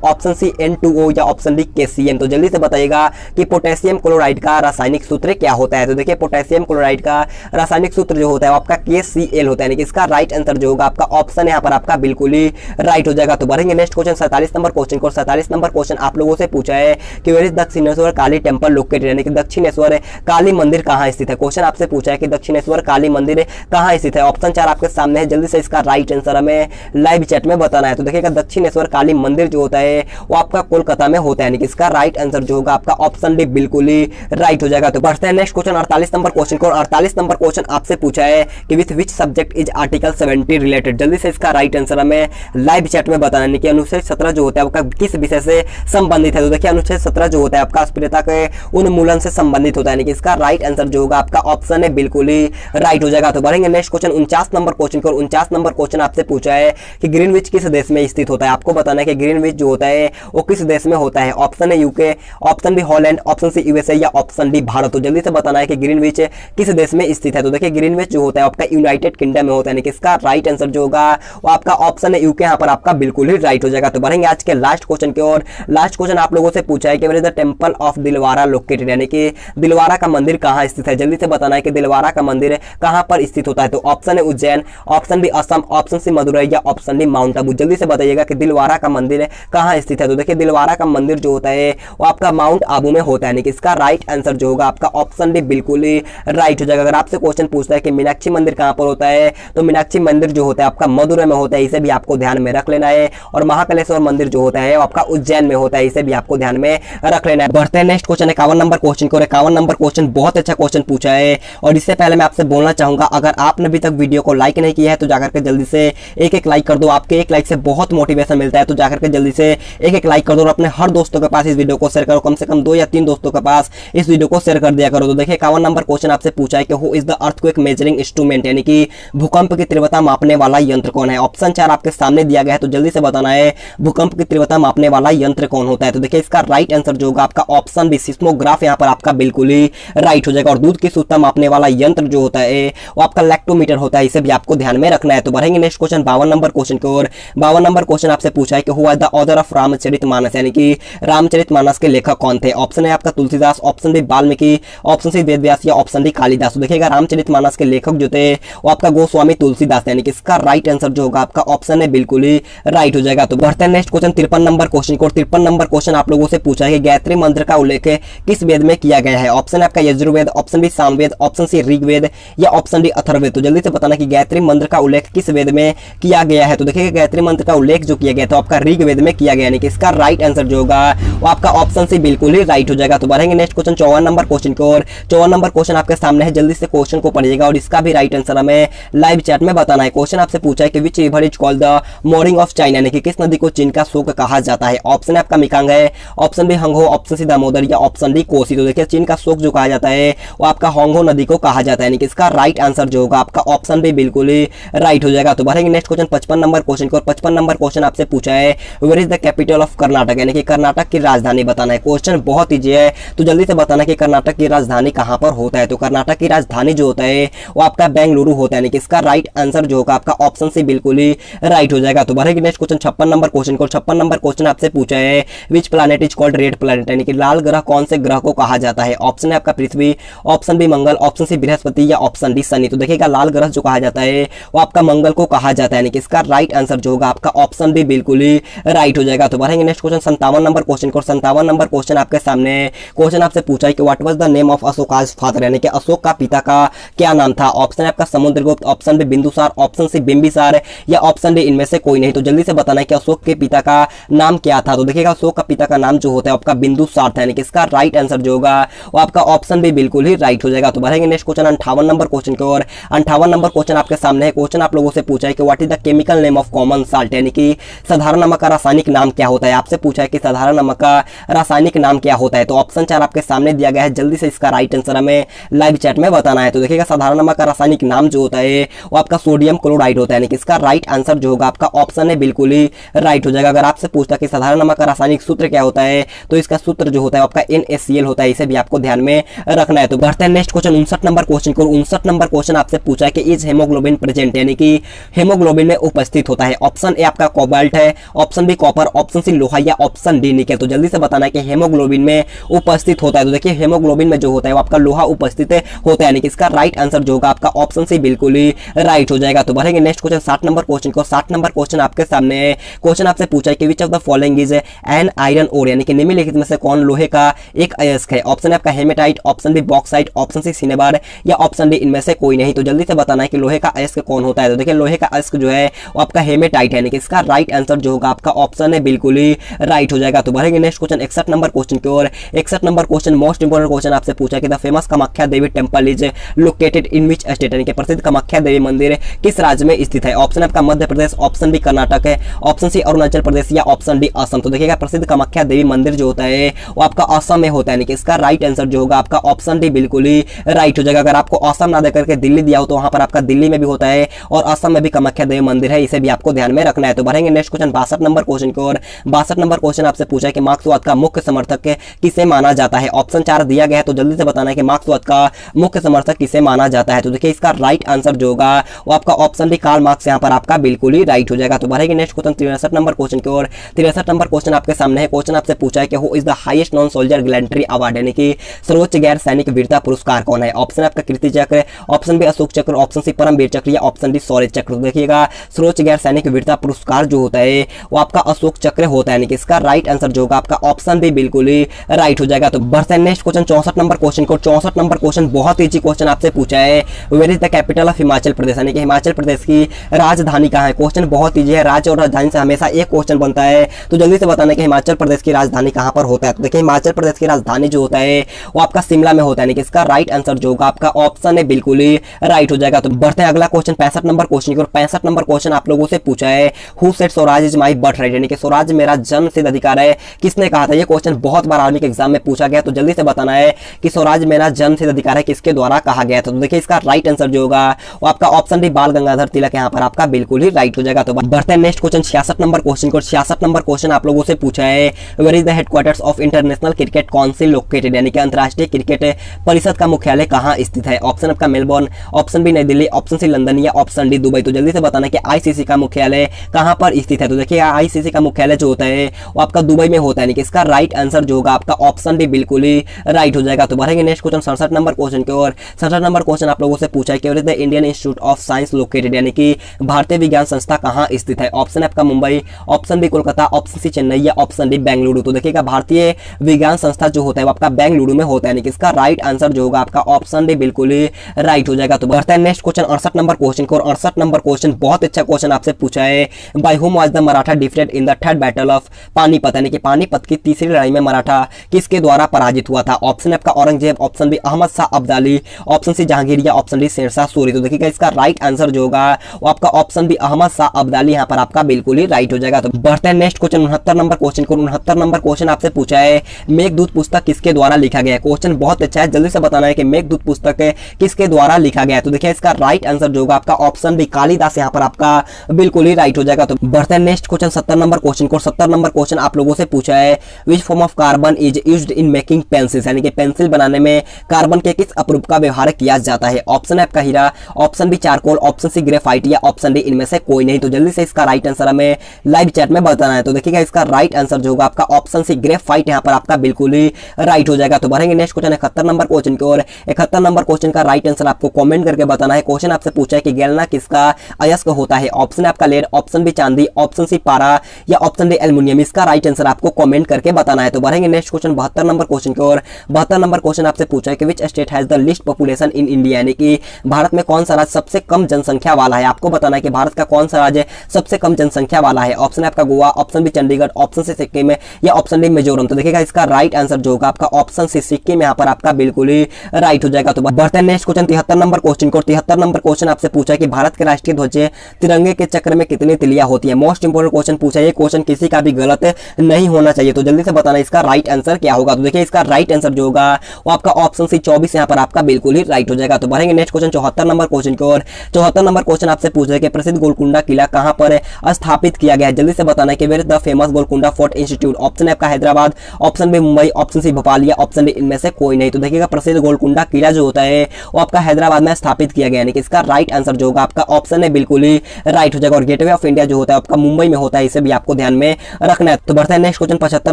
option C N2O या ऑप्शन डी KCN। तो जल्दी से बताइएगा कि पोटेशियम क्लोराइड का रासायनिक सूत्र क्या होता है। तो देखिए पोटेशियम क्लोराइड का रासायनिक सूत्र जो होता है वो आपका KCl होता है, यानी कि इसका राइट आंसर जो होगा आपका ऑप्शन यहाँ पर आपका बिल्कुल ही राइट हो जाएगा। तो बढ़ेंगे नेक्स्ट क्वेश्चन 47 नंबर क्वेश्चन को। 47 नंबर क्वेश्चन आप लोगों से पूछा है कि where is Dakshineswar Kali temple located, यानी कि दक्षिणेश्वर काली मंदिर कहाँ स्थित है। क्वेश्चन आपसे पूछा है कि दक्षिणेश्वर काली मंदिर कहाँ स्थित है। ऑप्शन 4 आपके सामने है, जल्दी से इसका राइट आंसर हमें लाइव चैट में बताना है। तो देखिएगा दक्षिणेश्वर काली मंदिर जो होता है वो आपका कोलकाता में होता है, यानी कि इसका राइट आंसर जो होगा आपका ऑप्शन डी बिल्कुल ही राइट हो जाएगा। तो बढ़ते हैं नेक्स्ट क्वेश्चन 48 नंबर क्वेश्चन को। 48 नंबर क्वेश्चन आपसे पूछा है कि with which subject is article 70 related. जल्दी से इसका राइट आंसर हमें लाइव चैट में बताना है कि अनुच्छेद 17 जो होता है आपका किस विषय से संबंधित है। तो देखिए अनुच्छेद 17 जो होता है आपका अस्पृश्यता के उन्मूलन से संबंधित होता है, यानी कि इसका राइट आंसर जो होगा आपका ऑप्शन है बिल्कुल ही राइट हो जाएगा। तो बढ़ेंगे नेक्स्ट क्वेश्चन 49 नंबर क्वेश्चन को। 49 नंबर क्वेश्चन आपसे पूछा है कि ग्रीनविच किस देश में स्थित होता है। आपको बताना है कि ग्रीनविच जो होता है वो किस देश में होता है। ऑप्शन है UK, option B Holland, option C USA या ऑप्शन डी भारत। तो जल्दी से बताना है कि ग्रीनविच किस देश में स्थित है। तो देखिए ग्रीनविच जो होता है आपका यूनाइटेड किंगडम में होता है, यानी कि इसका राइट आंसर जो होगा वो आपका ऑप्शन है यूके, यहाँ पर आपका बिल्कुल ही राइट हो जाएगा। तो बढ़ेंगे आज के लास्ट क्वेश्चन की ओर। लास्ट क्वेश्चन आप लोगों से पूछा है कि where is the temple of Dilwara located, यानी कि दिलवारा का मंदिर कहाँ स्थित है। जल्दी से बताना है कि दिलवारा का मंदिर कहाँ पर स्थित होता है। तो ऑप्शन है Ujjain, option B Assam, option C Madurai या ऑप्शन डी माउंट आबू। जल्दी से बताइएगा कि दिलवारा का मंदिर कहाँ स्थित है। तो देखिए दिलवारा का मंदिर जो होता है वो आपका माउंट आबू में होता है, यानी कि इसका राइट आंसर जो होगा आपका ऑप्शन डी बिल्कुल ही राइट हो जाएगा। अगर आपसे क्वेश्चन पूछता है कि मीनाक्षी मंदिर कहाँ पर होता है, तो मीनाक्षी मंदिर जो होता है आपका मदुरई में होता है, इसे भी आपको ध्यान में रख लेना है। और महाकालेश्वर मंदिर जो होता है वो आपका उज्जैन में होता है, इसे भी आपको ध्यान में रख लेना है। बढ़ते हैं नेक्स्ट क्वेश्चन 51 नंबर क्वेश्चन को। 51 नंबर क्वेश्चन बहुत अच्छा क्वेश्चन पूछा है, और इससे पहले मैं आपसे बोलना चाहूंगा अगर आपने अभी तक वीडियो को लाइक नहीं किया है तो जाकर के जल्दी से एक लाइक कर दो। आपके एक लाइक से बहुत मोटिवेशन मिलता है, तो जाकर के जल्दी से एक लाइक कर दो और अपने हर दोस्तों के पास इस वीडियो को शेयर करो। कम से कम 2 या 3 दोस्तों के पास इस वीडियो को शेयर कर दिया करो। तो देखिए 51 नंबर क्वेश्चन आपसे पूछा है कि who is the earthquake measuring instrument, यानी कि भूकंप की तीव्रता मापने वाला यंत्र कौन है। ऑप्शन 4 आपके सामने दिया गया है, तो जल्दी से बताना है भूकंप की तीव्रता मापने वाला यंत्र कौन होता है। तो देखिए इसका राइट आंसर जो होगा आपका ऑप्शन बी सिस्मोग्राफ, यहाँ पर आपका बिल्कुल ही राइट हो जाएगा। और दूध की शुद्धता मापने वाला यंत्र जो होता है वो आपका लैक्टोमीटर होता है, इसे भी आपको ध्यान में रखना है। तो बढ़ेंगे नेक्स्ट क्वेश्चन 52 नंबर क्वेश्चन की ओर। 52 नंबर क्वेश्चन आपसे पूछा है कि who was the author of Ramcharitmanas, यानी कि रामचरितमानस के लेखक कौन थे। ऑप्शन है आपका Tulsidas, option B Valmiki, option C Vedvyas या ऑप्शन डी कालिदास। तो देखिएगा रामचरितमानस के लेखक जो थे वो आपका गोस्वामी तुलसीदास, यानी कि इसका राइट आंसर जो होगा आपका ऑप्शन है बिल्कुल ही राइट हो जाएगा। तो बढ़ते हैं नेक्स्ट क्वेश्चन 53 नंबर क्वेश्चन को। 53 नंबर क्वेश्चन आप लोगों से पूछा है कि गायत्री मंत्र का उल्लेख किस वेद में किया गया है। ऑप्शन है आपका Yajurveda, option B Samaveda, option C Rigveda या ऑप्शन डी अथर्ववेद। तो जल्दी से बताना कि गायत्री मंत्र का उल्लेख किस वेद में किया गया है। तो देखिए गायत्री मंत्र का उल्लेख जो किया गया तो आपका ऋग्वेद में किया गया, यानी कि इसका राइट आंसर जो होगा वो आपका ऑप्शन सी बिल्कुल ही राइट हो जाएगा। तो बढ़ेंगे नेक्स्ट क्वेश्चन 54 नंबर क्वेश्चन की ओर। 54 नंबर क्वेश्चन आपके सामने है, जल्दी से क्वेश्चन को पढ़िएगा और इसका भी राइट आंसर हमें लाइव चैट में बताना है। क्वेश्चन आपसे पूछा है कि which river is called the mooring of China, यानी कि किस नदी को चीन का शोक कहा जाता है। ऑप्शन है आपका मिकांग है, option B Hwang Ho, option C Damodar या ऑप्शन डी कोसी। तो देखिए चीन का शोक जो कहा जाता है वो आपका होंगहो नदी को कहा जाता है, यानी कि इसका राइट आंसर जो होगा आपका ऑप्शन बी बिल्कुल ही राइट हो जाएगा। तो बढ़ेंगे नेक्स्ट क्वेश्चन 55 नंबर क्वेश्चन को। 55 नंबर क्वेश्चन आपसे पूछा है where is the capital of Karnataka, यानी कि कर्नाटक की राजधानी बताना है। क्वेश्चन बहुत ईजी है, तो जल्दी से बताना कि कर्नाटक की राजधानी कहां पर होता है। तो कर्नाटक की राजधानी जो होता है वो आपका बेंगलुरु होता है, यानी कि इसका राइट आंसर जो होगा आपका ऑप्शन सी बिल्कुल ही राइट हो जाएगा। तो बढ़ेंगे नेक्स्ट क्वेश्चन 56 नंबर क्वेश्चन को। 56 नंबर क्वेश्चन आपसे पूछा है which planet is called red planet, यानी कि लाल ग्रह कौन से ग्रह को कहा जाता है। ऑप्शन है आपका पृथ्वी, ऑप्शन बी मंगल, ऑप्शन सी बृहस्पति या ऑप्शन डी शनि। तो देखिएगा लाल ग्रह जो कहा जाता है वो आपका मंगल को कहा जाता है, यानी कि इसका राइट आंसर जो होगा आपका ऑप्शन बी बिल्कुल ही राइट हो जाएगा। तो बढ़ेंगे नेक्स्ट क्वेश्चन 57 नंबर क्वेश्चन को। 57 नंबर क्वेश्चन आपके सामने क्वेश्चन आपसे पूछा है कि what was the name of Ashoka's father, यानी कि अशोक का पिता का क्या नाम था। ऑप्शन है आपका Samudragupta, option B Bindusara, option C Bimbisara या ऑप्शन डी इनमें से कोई नहीं। तो जल्दी से बताना है कि अशोक के पिता का नाम क्या था। तो देखिएगा अशोक का पिता का नाम जो होता है आपका बिंदुसार था, यानी कि इसका राइट आंसर जो होगा वो आपका ऑप्शन बी बिल्कुल ही राइट हो जाएगा। तो बढ़ेंगे नेक्स्ट क्वेश्चन 58 नंबर क्वेश्चन की ओर। 58 नंबर क्वेश्चन आपके सामने है। क्वेश्चन आप लोगों से पूछा है कि what is the chemical name of common salt, यानी कि साधारण नमक का रासायनिक नाम क्या होता है। आपसे पूछा है कि साधारण नमक का रासायनिक नाम क्या होता है। तो ऑप्शन 4 आपके सामने दिया गया है, जल्दी से इसका राइट आंसर हमें लाइव चैट में बताना है। तो देखिएगा साधारण नमक का रासायनिक नाम जो होता है वो आपका सोडियम क्लोराइड होता है, यानी कि इसका राइट आंसर जो होगा आपका ऑप्शन है बिल्कुल ही राइट हो जाएगा। अगर आपसे पूछता कि साधारण नमक का रासायनिक सूत्र क्या होता है तो इसका सूत्र जो होता है आपका NaCl होता है, इसे भी आपको ध्यान में रखना है। तो बढ़ते हैं नेक्स्ट क्वेश्चन 59 नंबर क्वेश्चन को। 59 नंबर क्वेश्चन आपसे पूछा है कि इज हेमोग्लोबिन प्रेजेंट, यानी कि हेमोग्लोबिन में उपस्थित होता है। ऑप्शन ए आपका कोबाल्ट है, option B copper, option C लोहा या ऑप्शन डी निकेल। तो जल्दी से बताना है कि हेमोग्लोबिन में उपस्थित होता है। तो देखिए हेमोग्लोबिन में जो होता है वो आपका लोहा उपस्थित होता है, यानी कि इसका राइट आंसर जो होगा आपका ऑप्शन सी बिल्कुल ही राइट हो जाएगा। तो बढ़ेंगे नेक्स्ट क्वेश्चन 60 नंबर क्वेश्चन को। 60 नंबर क्वेश्चन आपके सामने है। क्वेश्चन आपसे पूछा है कि which of the following is an iron ore, यानी कि निम्नलिखित में से कौन लोहे का एक अयस्क है। ऑप्शन है आपका hematite, option B bauxite, option C cinnabar या ऑप्शन डी इनमें से कोई नहीं। तो जल्दी से बताना है कि लोहे का अयस्क कौन होता है। तो देखिए लोहे का अयस्क जो है वो आपका हेमेटाइट है, यानी कि इसका राइट आंसर जो होगा आपका ऑप्शन है बिल्कुल ही राइट हो जाएगा। तो बढ़ेंगे नेक्स्ट क्वेश्चन 61 नंबर क्वेश्चन की ओर। 61 number question most important question आपसे पूछा कि the famous Kamakhya Devi temple is located in which state, यानी कि प्रसिद्ध कामाख्या देवी मंदिर किस राज्य में स्थित है। ऑप्शन आपका मध्य प्रदेश, ऑप्शन बी कर्नाटक है, ऑप्शन सी अरुणाचल प्रदेश या ऑप्शन डी असम। तो देखिएगा प्रसिद्ध कामाख्या देवी मंदिर जो होता है वो आपका असम में होता है, यानी कि इसका राइट आंसर जो होगा आपका ऑप्शन डी बिल्कुल ही राइट हो जाएगा। अगर आपको असम ना देकर के दिल्ली दिया हो तो वहां पर आपका दिल्ली में भी होता है और असम में भी कामाख्या देवी मंदिर है, इसे भी आपको ध्यान में रखना है। तो बढ़ेंगे नेक्स्ट क्वेश्चन 62 नंबर क्वेश्चन की ओर। 62 नंबर क्वेश्चन आपसे पूछा है कि मार्क्सवाद का मुख्य समर्थक किसे माना जाता है। ऑप्शन 4 दिया गया है, तो जल्दी से बताना है कि मार्क्सवाद का मुख्य समर्थक किसे माना जाता है। तो देखिए इसका राइट आंसर जो होगा वो आपका ऑप्शन डी कार्ल मार्क्स यहाँ पर आपका बिल्कुल ही राइट हो जाएगा। तो बढ़ेंगे नेक्स्ट क्वेश्चन 63 नंबर क्वेश्चन की ओर। 63 नंबर क्वेश्चन आपके सामने है। क्वेश्चन आपसे पूछा है कि who is the highest non soldier gallantry award, यानी कि सर्वोच्च गैर सैनिक वीरता पुरस्कार कौन है। ऑप्शन आपका कीर्ति चक्र, ऑप्शन बी अशोक चक्र, ऑप्शन सी परमवीर चक्र या ऑप्शन डी शौर्य चक्र। तो देखिएगा सर्वोच्च गैर सैनिक वीरता पुरस्कार जो होता है वो आपका अशोक चक्र होता है, यानी कि इसका राइट आंसर जो होगा आपका ऑप्शन बी बिल्कुल ही राइट हो जाएगा। तो बढ़ते हैं नेक्स्ट क्वेश्चन 64 नंबर क्वेश्चन को। 64 नंबर क्वेश्चन बहुत इजी क्वेश्चन आपसे पूछा है। Where is the capital of Himachal Pradesh, यानी कि हिमाचल प्रदेश की राजधानी कहाँ है। क्वेश्चन बहुत इजी है, राज्य और राजधानी से हमेशा एक क्वेश्चन बनता है। तो जल्दी से बताना कि हिमाचल प्रदेश की राजधानी कहाँ पर होता है। तो देखिए हिमाचल प्रदेश की राजधानी जो होता है वो आपका शिमला में होता है, यानी कि इसका राइट आंसर जो होगा आपका ऑप्शन है बिल्कुल ही राइट हो जाएगा। तो बढ़ते हैं अगला क्वेश्चन 65 नंबर क्वेश्चन की ओर। 65 नंबर क्वेश्चन आप लोगों से पूछा है who said Swaraj is my birth right, यानी कि स्वराज मेरा जन्मसिद्ध अधिकार है, किसने कहा था। ये क्वेश्चन बहुत बार आर्मी के एग्जाम में पूछा गया, तो जल्दी से बताना है कि स्वराज मेरा जन्मसिद्ध अधिकार है किसके द्वारा कहा गया था। तो देखिए इसका राइट आंसर जो होगा वो आपका ऑप्शन डी बाल गंगाधर तिलक यहाँ पर आपका बिल्कुल ही राइट हो जाएगा। तो बढ़ते हैं नेक्स्ट क्वेश्चन 66 नंबर क्वेश्चन को। 66 नंबर क्वेश्चन आप लोगों से पूछा है where is the headquarters of International Cricket Council located, यानी कि अंतरराष्ट्रीय क्रिकेट परिषद का मुख्यालय कहाँ स्थित है। ऑप्शन आपका मेलबोर्न, ऑप्शन बी नई दिल्ली, ऑप्शन सी लंदन या ऑप्शन डी दुबई। तो जल्दी से बताना कि आईसीसी का मुख्यालय कहाँ पर स्थित है। तो देखिए आईसीसी का मुख्यालय जो होता है वो आपका दुबई में होता है, यानी कि इसका राइट आंसर जो होगा आपका ऑप्शन डी बिल्कुल ही राइट हो जाएगा। तो बढ़ेंगे नेक्स्ट क्वेश्चन 67 नंबर क्वेश्चन की ओर। 67 नंबर क्वेश्चन आप लोगों से पूछा है कि where is the Indian Institute of Science located, यानी कि भारतीय विज्ञान संस्था कहाँ स्थित है। ऑप्शन आपका Mumbai, option B Kolkata, option C Chennai या ऑप्शन डी बेंगलुरु। तो देखिएगा भारतीय विज्ञान संस्था जो होता है वो आपका बेंगलुरु में होता है, यानी कि इसका राइट आंसर जो होगा आपका ऑप्शन डी बिल्कुल ही राइट हो जाएगा। तो बढ़ते हैं नेक्स्ट क्वेश्चन 68 नंबर क्वेश्चन को। 68 नंबर क्वेश्चन बहुत अच्छा क्वेश्चन आपसे पूछा है by whom was the Maratha defeated in the third battle of Panipat, यानी कि पानीपत की तीसरी लड़ाई में मराठा किसके द्वारा पराजित हुआ था। ऑप्शन आपका Aurangzeb, option B Ahmad Shah Abdali, option C Jahangir या ऑप्शन डी शेरशाह सूरी। तो देखिएगा इसका राइट आंसर जो होगा वो आपका ऑप्शन बी अहमद शाह अब्दाली यहाँ पर आपका बिल्कुल ही राइट हो जाएगा। तो बढ़ते हैं नेक्स्ट क्वेश्चन 69 नंबर क्वेश्चन को। 69 नंबर क्वेश्चन आपसे पूछा है मेघदूत पुस्तक किसके द्वारा लिखा गया है। क्वेश्चन बहुत अच्छा है, जल्दी से बताना है कि मेघदूत पुस्तक किसके द्वारा लिखा गया है। तो देखिए इसका राइट आंसर जो होगा आपका ऑप्शन बी कालिदास यहाँ पर आपका बिल्कुल ही राइट हो जाएगा। तो बढ़ते हैं नेक्स्ट क्वेश्चन 70 नंबर क्वेश्चन को। 70 नंबर क्वेश्चन आप लोगों से पूछा है which form of carbon is used in making pencils, यानी कि पेंसिल बनाने में कार्बन के किस अपरूप का व्यवहार किया जाता है। ऑप्शन है आपका हीरा, option B charcoal, option C graphite या ऑप्शन डी इनमें से कोई नहीं। तो जल्दी से इसका राइट आंसर हमें लाइव चैट में बताना है। तो देखिएगा इसका राइट आंसर जो होगा आपका ऑप्शन सी ग्रेफाइट यहाँ पर आपका बिल्कुल ही राइट हो जाएगा। तो बढ़ेंगे नेक्स्ट क्वेश्चन 71 नंबर क्वेश्चन की ओर। 71 नंबर क्वेश्चन का राइट आंसर आपको कमेंट करके बताना है। क्वेश्चन आपसे पूछा है कि गैल्ना किसका अयस्क होता है। ऑप्शन है आपका लेड, ऑप्शन बी चांदी, ऑप्शन सी पारा या ऑप्शन डी एल्युमिनियम। इसका राइट आंसर आपको कमेंट करके बताना है। तो बढ़ेंगे नेक्स्ट क्वेश्चन 72 नंबर क्वेश्चन की ओर। 72 नंबर क्वेश्चन आपसे पूछा है कि which state has the list population in India, यानी कि भारत में कौन सा राज्य सबसे कम जनसंख्या वाला है। आपको बताना है कि भारत का कौन सा राज्य सबसे कम जनसंख्या वाला है। ऑप्शन है आपका Goa, option B Chandigarh, option C Sikkim या ऑप्शन डी मिजोरम। तो देखिएगा इसका राइट आंसर जो होगा आपका ऑप्शन सी सिक्किम यहाँ पर आपका बिल्कुल ही राइट हो जाएगा। तो बढ़ते हैं नेक्स्ट क्वेश्चन 73 नंबर क्वेश्चन को। 73 नंबर क्वेश्चन आपसे पूछा है कि भारत के राष्ट्रीय ध्वज तिरंगे के चक्र में कितनी तिलियां होती है। मोस्ट इंपोर्टेंट क्वेश्चन पूछा है, ये क्वेश्चन किसी का भी गलत नहीं होना चाहिए। तो जल्दी से बताना इसका राइट आंसर क्या होगा। तो देखिए इसका राइट आंसर जो होगा वो आपका ऑप्शन सी 24 यहाँ पर आपका बिल्कुल ही राइट हो जाएगा। तो बढ़ेंगे नेक्स्ट क्वेश्चन 74 नंबर क्वेश्चन की ओर। 74 नंबर क्वेश्चन आपसे पूछ रहे कि प्रसिद्ध गोलकुंडा किला कहां पर स्थापित किया गया है, जल्दी से बताना है कि where is the famous Golconda fort institute. Option है आपका Hyderabad, option B Mumbai, option C Bhopal या ऑप्शन डी इनमें से कोई नहीं। तो देखिएगा प्रसिद्ध गोलकुंडा किला जो होता है वो आपका हैदराबाद में स्थापित किया गया, यानी कि इसका राइट आंसर जो होगा आपका ऑप्शन है बिल्कुल ही राइट हो जाएगा। और गेटवे ऑफ इंडिया जो होता है आपका मुंबई में होता है, इसे भी आपको ध्यान में रखना है। तो बढ़ते हैं नेक्स्ट क्वेश्चन 75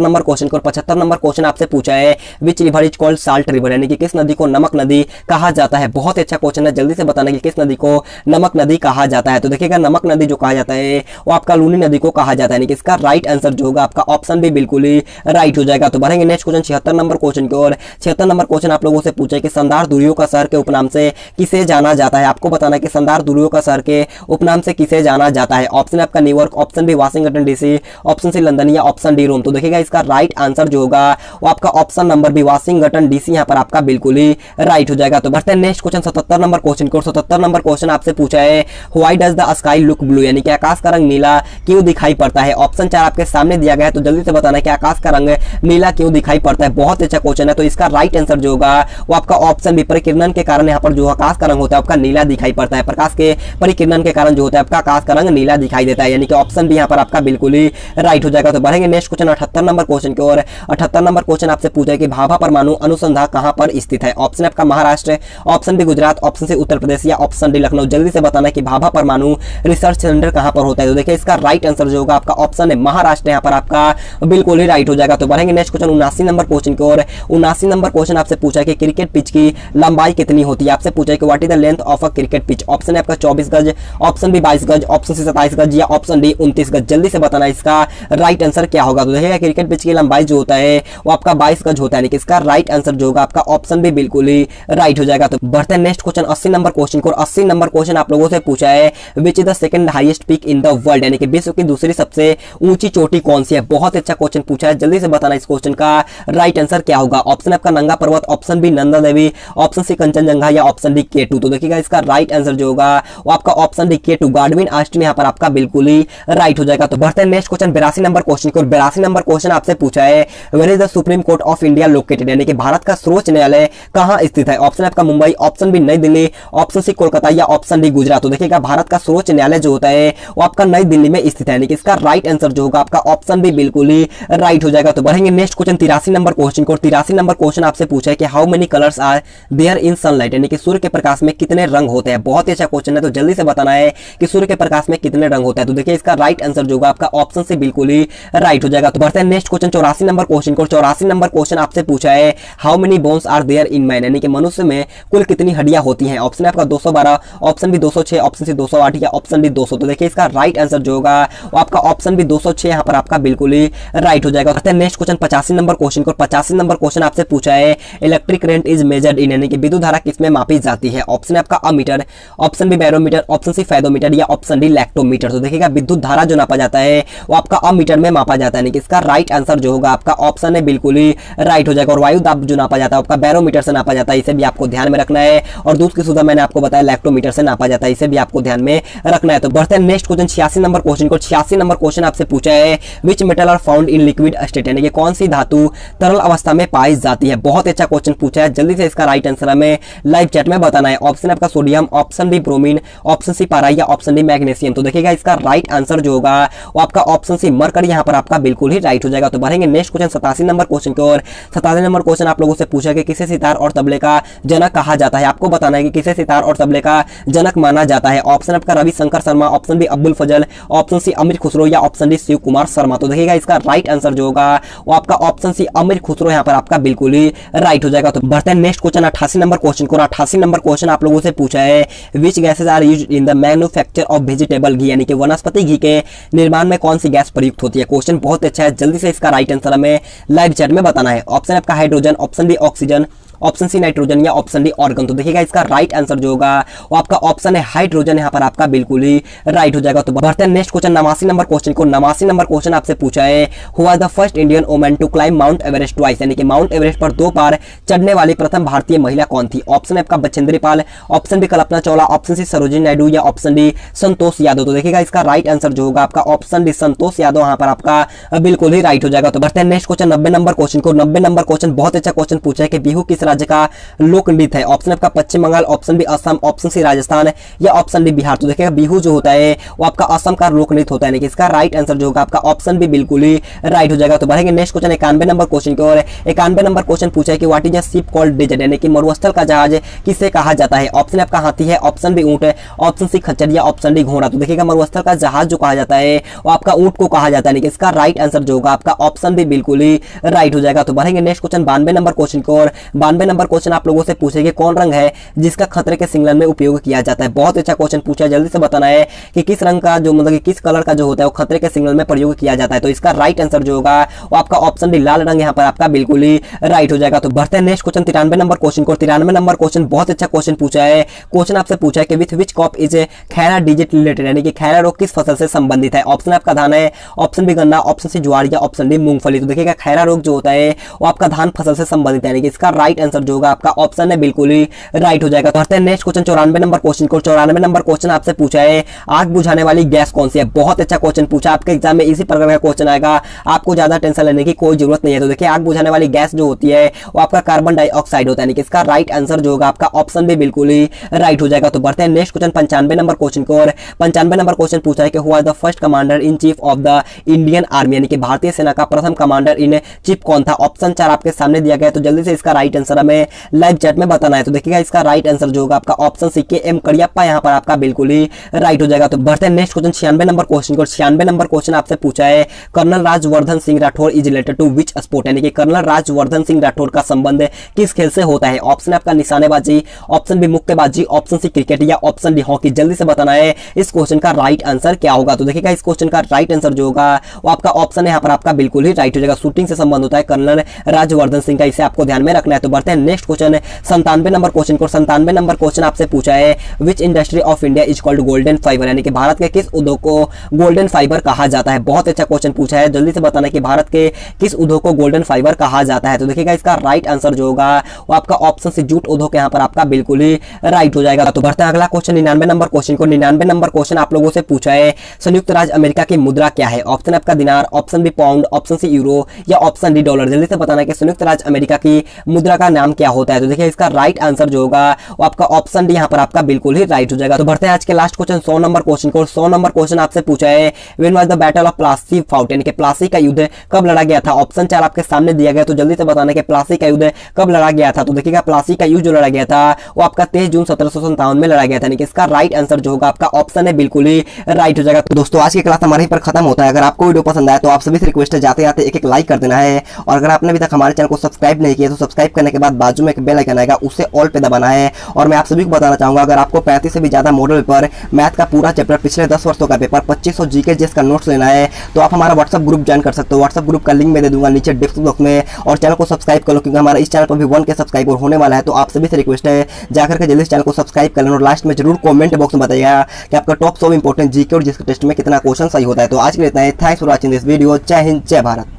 नंबर क्वेश्चन को। 75 नंबर क्वेश्चन आपसे पूछा है which river is called salt river, यानी कि किस नदी को नमक नदी कहा जाता है। बहुत अच्छा क्वेश्चन है, जल्दी से बताना कि किस नदी को नमक नदी कहा जाता है। तो देखिएगा नमक नदी जो कहा जाता है वो आपका लूनी नदी को कहा जाता है, यानी कि इसका राइट आंसर जो होगा आपका ऑप्शन भी बिल्कुल ही राइट हो जाएगा। तो बढ़ेंगे नेक्स्ट क्वेश्चन 76 नंबर क्वेश्चन की ओर। 76 नंबर क्वेश्चन आप लोगों से पूछा है कि शानदार दूरियों का शहर के उपनाम से किसे जाना जाता है। आपको बताना है कि शानदार दूरियों का शहर के उपनाम से किसे जाना जाता है। ऑप्शन आपका New York, option B Washington DC, option C London या ऑप्शन डी रोम। तो देखिएगा इसका राइट आंसर जो होगा वो आपका option number B Washington DC यहाँ पर आपका बिल्कुल ही राइट हो जाएगा। तो बढ़ते हैं नेक्स्ट क्वेश्चन 77 नंबर क्वेश्चन को। 77 नंबर क्वेश्चन आपसे पूछा है why does the sky look blue, यानी कि आकाश का रंग नीला क्यों दिखाई पड़ता है। ऑप्शन 4 आपके सामने दिया गया है, तो जल्दी से बताना है कि आकाश का रंग नीला क्यों दिखाई पड़ता है। बहुत अच्छा क्वेश्चन है, तो इसका राइट आंसर जो होगा वो आपका ऑप्शन बी परिकिरण के कारण यहाँ पर जो आकाश का रंग होता है आपका नीला दिखाई पड़ता है। प्रकाश के परिकिरण के कारण जो होता है आपका आकाश का रंग नीला दिखाई देता है, यानी कि ऑप्शन बी यहाँ पर आपका बिल्कुल ही राइट हो जाएगा। तो बढ़ेंगे नेक्स्ट क्वेश्चन 78 नंबर क्वेश्चन की ओर। 78 नंबर क्वेश्चन आपसे पूछा है कि भाभा परमाणु अनुसंधान कहां पर स्थित है। ऑप्शन आपका Maharashtra, option B Gujarat, option C Uttar Pradesh या ऑप्शन डी लखनऊ। जल्दी से बताना है कि भाभा परमाणु रिसर्च सेंटर कहां पर होता है। तो देखिए इसका राइट आंसर जो होगा आपका ऑप्शन है महाराष्ट्र, यहाँ पर आपका बिल्कुल ही राइट हो जाएगा। तो बढ़ेंगे नेक्स्ट क्वेश्चन 79 नंबर क्वेश्चन की ओर। 79 नंबर क्वेश्चन आपसे पूछा है कि क्रिकेट पिच की लंबाई कितनी होती है। आपसे पूछा है कि what is the length of a cricket pitch. Option है आपका 24 गज, ऑप्शन बी 22 गज, ऑप्शन सी 27 गज या ऑप्शन डी 29 गज। जल्दी से बताना इसका राइट आंसर क्या होगा। तो देखिएगा क्रिकेट पिच की लंबाई जो होता है वो आपका 22 गज होता है, यानी कि इसका राइट आंसर जो होगा आपका ऑप्शन भी बिल्कुल ही राइट हो जाएगा। तो बढ़ते हैं नेक्स्ट क्वेश्चन 80 नंबर क्वेश्चन को। 80 नंबर क्वेश्चन आप लोगों से पूछा है which is the second highest peak in the world, यानी कि विश्व की दूसरी सबसे ऊंची चोटी कौन सी है। बहुत अच्छा क्वेश्चन पूछा है, जल्दी से बताना इस क्वेश्चन का राइट आंसर क्या होगा। ऑप्शन आपका नंगा पर्वत, option B Nanda Devi, option C Kanchenjunga या ऑप्शन डी K2। तो देखिएगा इसका राइट आंसर जो होगा वो आपका option D K2 Godwin Austen यहाँ पर आपका बिल्कुल ही राइट हो जाएगा। तो बढ़ते हैं नेक्स्ट क्वेश्चन 82 नंबर क्वेश्चन को। 82 नंबर क्वेश्चन आपसे पूछा है where is the Supreme Court of India located, यानी कि भारत का सर्वोच्च न्यायालय कहां स्थित है। ऑप्शन आपका मुंबई, ऑप्शन बी नई दिल्ली, ऑप्शन सी कोलकाता या ऑप्शन डी गुजरात। तो देखिएगा भारत का सर्वोच्च न्यायालय जो होता है वो आपका नई दिल्ली में स्थित है, यानी कि इसका राइट आंसर जो होगा आपका ऑप्शन भी बिल्कुल ही राइट हो जाएगा। तो बढ़ेंगे नेक्स्ट क्वेश्चन 83 नंबर क्वेश्चन को। 83 नंबर क्वेश्चन आपसे पूछा है कि how many colours are there in sunlight, यानी कि सूर्य के प्रकाश में कितने रंग होते हैं। बहुत ही अच्छा क्वेश्चन है, तो जल्दी से बताना है कि सूर्य के प्रकाश में कितने रंग होते हैं। तो देखिए इसका राइट आंसर जो होगा आपका ऑप्शन से बिल्कुल ही राइट हो जाएगा। तो बढ़ते हैं नेक्स्ट क्वेश्चन 84 नंबर क्वेश्चन को। 84 नंबर क्वेश्चन आपसे पूछा है how many bones are there in man, यानी कि मनुष्य में कुल कितनी हड्डियां होती हैं। ऑप्शन आपका 212, ऑप्शन बी 206, ऑप्शन सी 208 या ऑप्शन डी 200। तो देखिए इसका राइट आंसर जो होगा वो आपका ऑप्शन बी 206 यहाँ पर आपका बिल्कुल ही राइट हो जाएगा। नेक्स्ट क्वेश्चन 85 नंबर क्वेश्चन को। 85 नंबर क्वेश्चन आपसे पूछा है electric current is measured in, यानी कि विद्युत धारा किसमें मापी जाती है। ऑप्शन आपका ammeter, option B barometer, option C fathometer या ऑप्शन डी लैक्टोमीटर। तो देखिएगा विद्युत धारा जो नापा जाता है वो आपका अमीटर में मापा जाता है, यानी कि इसका राइट आंसर जो होगा आपका ऑप्शन है बिल्कुल ही राइट हो जाएगा। और वायु दाब जो नापा जाता है आपका बैरोमीटर से नापा जाता है, इसे भी आपको ध्यान में रखना है। और दूध की शुद्धता मैंने आपको बताया लैक्टोमीटर से नापा जाता है, इसे भी आपको ध्यान में रखना है। तो बढ़ते हैं नेक्स्ट क्वेश्चन 86 नंबर क्वेश्चन को। 86 नंबर क्वेश्चन आपसे पूछा है which metal are found in liquid state, यानी कि कौन सी धातु तरल अवस्था में पाई जाती है। बहुत अच्छा क्वेश्चन पूछा है, जल्दी से इसका राइट आंसर हमें लाइव चैट में बताना है। ऑप्शन आपका sodium, option B bromine, option C पारा या ऑप्शन डी मैग्नीशियम। तो देखिएगा इसका राइट आंसर जो होगा वो आपका ऑप्शन सी मरकरी यहाँ पर आपका बिल्कुल ही राइट हो जाएगा। तो बढ़ेंगे नेक्स्ट क्वेश्चन 87 नंबर क्वेश्चन की ओर। 87 नंबर क्वेश्चन आप लोगों से पूछा कि किसे सितार और तबले का जनक कहा जाता है। आपको बताना है कि किसे सितार और तबले का जनक माना जाता है। ऑप्शन आपका रविशंकर शर्मा, ऑप्शन बी अब्दुल फजल, ऑप्शन सी अमीर खुसरो या ऑप्शन डी शिव कुमार शर्मा। तो देखिएगा इसका राइट आंसर जो होगा वो आपका ऑप्शन सी अमीर खुसरो यहाँ पर आपका बिल्कुल ही राइट हो जाएगा। तो बढ़ते हैं नेक्स्ट क्वेश्चन 88 नंबर क्वेश्चन को। 88 नंबर क्वेश्चन आप लोगों से पूछा है which gases are used in the manufacture of vegetable ghee, यानी कि वनस्पति घी के निर्माण में कौन सी गैस प्रयुक्त होती है। क्वेश्चन बहुत अच्छा है, जल्दी से इसका राइट आंसर हमें लाइव चैट में बताना है। ऑप्शन आपका hydrogen, option B oxygen, option C nitrogen या ऑप्शन डी ऑर्गन। तो देखिएगा इसका राइट आंसर जो होगा वो आपका ऑप्शन है हाइड्रोजन, यहाँ पर आपका बिल्कुल ही राइट हो जाएगा। तो बढ़ते हैं नेक्स्ट क्वेश्चन 89 नंबर क्वेश्चन को। 89 नंबर क्वेश्चन आपसे पूछा है who was the first Indian woman to climb Mount Everest twice, यानी कि माउंट एवरेस्ट पर 2 बार चढ़ने वाली प्रथम भारतीय महिला कौन थी। ऑप्शन आपका Bachendri Pal, option B Kalpana Chawla, option C Sarojini Naidu या ऑप्शन डी संतोष यादव। तो देखिएगा इसका राइट आंसर जो होगा आपका ऑप्शन डी संतोष यादव यहाँ पर आपका बिल्कुल ही राइट हो जाएगा। तो बढ़ते हैं नेक्स्ट क्वेश्चन 90 नंबर क्वेश्चन को। 90 नंबर क्वेश्चन बहुत अच्छा क्वेश्चन पूछा है कि बिहू किस राज्य का लोक नृत्य है? ऑप्शन आपका Paschim Bengal, option B Assam, option C Rajasthan या ऑप्शन डी बिहार। तो देखिएगा बिहू जो होता है वो आपका असम का लोक नृत्य होता है, यानी कि इसका राइट आंसर जो होगा आपका ऑप्शन बी बिल्कुल ही राइट हो जाएगा। तो बढ़ेंगे नेक्स्ट क्वेश्चन 91 नंबर क्वेश्चन की ओर। 91 नंबर क्वेश्चन पूछा है कि what is a ship called desert, यानी कि मरुस्थल का जहाज किसे कहा जाता है? ऑप्शन आपका हाथी है, ऑप्शन बी ऊंट है, ऑप्शन सी खच्चर या ऑप्शन डी घोड़ा। तो देखिएगा मरुस्थल का जहाज जो कहा जाता है वो आपका ऊंट को कहा जाता है, यानी कि इसका राइट आंसर जो होगा आपका ऑप्शन बी बिल्कुल ही राइट हो जाएगा। तो बढ़ेंगे नेक्स्ट क्वेश्चन 92 नंबर क्वेश्चन की ओर। 92 नंबर क्वेश्चन आप लोगों से पूछेंगे कौन रंग है जिसका खतरे के सिग्नल में उपयोग किया जाता है? बहुत अच्छा क्वेश्चन पूछा है, जल्दी से बताना है कि किस रंग का जो मतलब कि किस कलर का जो होता है वो खतरे के सिग्नल में प्रयोग किया जाता है। तो इसका राइट आंसर जो होगा वो आपका ऑप्शन डी लाल रंग यहाँ पर आपका बिल्कुल ही राइट हो जाएगा। तो बढ़ते हैं नेक्स्ट क्वेश्चन 93 नंबर क्वेश्चन को। 93 नंबर क्वेश्चन बहुत अच्छा क्वेश्चन पूछा है। क्वेश्चन आपसे पूछा है कि with which crop is Khaira disease related, यानी कि खैरा रोग किस फसल से संबंधित है? ऑप्शन आपका धान है, ऑप्शन बी गन्ना, ऑप्शन सी ज्वार या ऑप्शन डी मूंगफली। तो देखिएगा खैरा रोग जो होता है वो आपका धान फसल से संबंधित है, यानी कि इसका राइट आंसर जो होगा आपका ऑप्शन है बिल्कुल ही राइट हो जाएगा। तो बढ़ते हैं नेक्स्ट क्वेश्चन 94 नंबर क्वेश्चन को। 94 नंबर क्वेश्चन आपसे पूछा है आग बुझाने वाली गैस कौन सी है? बहुत अच्छा क्वेश्चन पूछा, आपके एग्जाम में इसी प्रकार का क्वेश्चन आएगा, आपको ज्यादा टेंशन लेने की कोई जरूरत नहीं है। तो देखिए आग बुझाने वाली गैस जो होती है वो आपका कार्बन डाइऑक्साइड होता है, यानी कि इसका राइट आंसर जो होगा आपका ऑप्शन भी बिल्कुल ही राइट हो जाएगा। तो बढ़ते हैं नेक्स्ट क्वेश्चन 95 नंबर क्वेश्चन को। और 95 नंबर क्वेश्चन पूछा है कि who was the first commander in chief of the Indian army, यानी कि भारतीय सेना का प्रथम कमांडर इन चीफ कौन था? ऑप्शन 4 आपके सामने दिया गया है, तो जल्दी से इसका राइट आंसर हमें लाइव चैट में बताना है। तो देखिएगा इसका राइट आंसर जो होगा आपका ऑप्शन सी के एम करियप्पा यहाँ पर आपका बिल्कुल ही राइट हो जाएगा। तो बढ़ते हैं नेक्स्ट क्वेश्चन 96 नंबर क्वेश्चन को। 96 नंबर क्वेश्चन आपसे पूछा है colonel Rajvardhan Singh Rathore is related to which sport, यानी कि कर्नल राजवर्धन सिंह राठौर का संबंध किस खेल से होता है? ऑप्शन आपका निशानेबाजी, ऑप्शन बी मुक्केबाजी, ऑप्शन सी क्रिकेट या ऑप्शन डी हॉकी। जल्दी से बताना है इस क्वेश्चन का राइट आंसर क्या होगा। तो देखिएगा इस क्वेश्चन का राइट आंसर जो होगा वो आपका ऑप्शन है यहाँ पर आपका बिल्कुल ही राइट हो जाएगा। शूटिंग से संबंध होता है कर्नल राजवर्धन सिंह का, इसे आपको ध्यान में रखना है। तो बढ़ते हैं नेक्स्ट क्वेश्चन 97 नंबर क्वेश्चन को। 97 नंबर क्वेश्चन आपसे पूछा है विच industry of India is called golden fibre, यानी कि भारत के किस उद्योग को गोल्डन फाइबर कहा जाता है? बहुत अच्छा क्वेश्चन पूछा है, जल्दी से बताना कि भारत के किस उद्योग को गोल्डन फाइबर कहा जाता है? तो देखिएगा इसका राइट आंसर जो होगा वो आपका ऑप्शन से जूट उद्योग यहाँ पर आपका बिल्कुल ही राइट हो जाएगा। तो बढ़ते हैं अगला क्वेश्चन 99 नंबर क्वेश्चन को। 99 नंबर क्वेश्चन आप लोगों से पूछा है संयुक्त राज्य अमेरिका की मुद्रा क्या है? ऑप्शन आपका dinar, option B pound, option C euro या ऑप्शन डी डॉलर। जल्दी से बताना कि संयुक्त राज्य अमेरिका की मुद्रा का नाम क्या होता है? तो देखिए इसका राइट आंसर जो होगा वो आपका ऑप्शन डी यहाँ पर आपका बिल्कुल ही राइट हो जाएगा। तो बढ़ते हैं आज के लास्ट क्वेश्चन 100 नंबर क्वेश्चन को। 100 नंबर क्वेश्चन आपसे पूछा है when was the battle of Plassey fought, यानी कि प्लासी का युद्ध कब लड़ा गया था? ऑप्शन 4 आपके सामने दिया गया, तो जल्दी से बताना कि प्लासी का युद्ध कब लड़ा गया था? तो देखिएगा प्लासी का युद्ध जो लड़ा गया था वो आपका 23 जून 1757 में लड़ा गया था, यानी कि इसका राइट आंसर जो होगा आपका ऑप्शन है बिल्कुल ही राइट हो जाएगा। तो दोस्तों आज की क्लास हमारे पर खत्म होता है। अगर आपको वीडियो पसंद आया तो आप सभी से रिक्वेस्ट है जाते जाते एक लाइक कर देना है, और अगर आपने अभी तक हमारे चैनल को सब्सक्राइब नहीं किया तो सब्सक्राइब करने के बाद बाजू में एक बेल आइकन आएगा, उसे ऑल पे दबाना है। और मैं आप सभी को बताना चाहूंगा अगर आपको 35 से भी ज्यादा मॉडल पेपर मैथ का पूरा चैप्टर पिछले 10 वर्षों का पेपर 2500 जीके जीएस का नोट्स लेना है तो आप हमारा व्हाट्सएप ग्रुप ज्वाइन कर सकते हो। व्हाट्सएप ग्रुप का लिंक मैं दे दूंगा नीचे डिस्क्रिप्शन बॉक्स में, और चैनल को सब्सक्राइब कर लो क्योंकि हमारा इस चैनल पर भी 1K सब्सक्राइबर होने वाला है। तो आप सभी से रिक्वेस्ट है जाकर के जल्दी चैनल को सब्सक्राइब कर लेना, और लास्ट में जरूर कमेंट बॉक्स में बताइएगा कि आपका टॉप 100 इंपॉर्टेंट जीके और जीएस टेस्ट में कितना क्वेश्चन सही होता है। तो आज के लिए इतना ही। Thanks for watching this video. जय हिंद, जय भारत।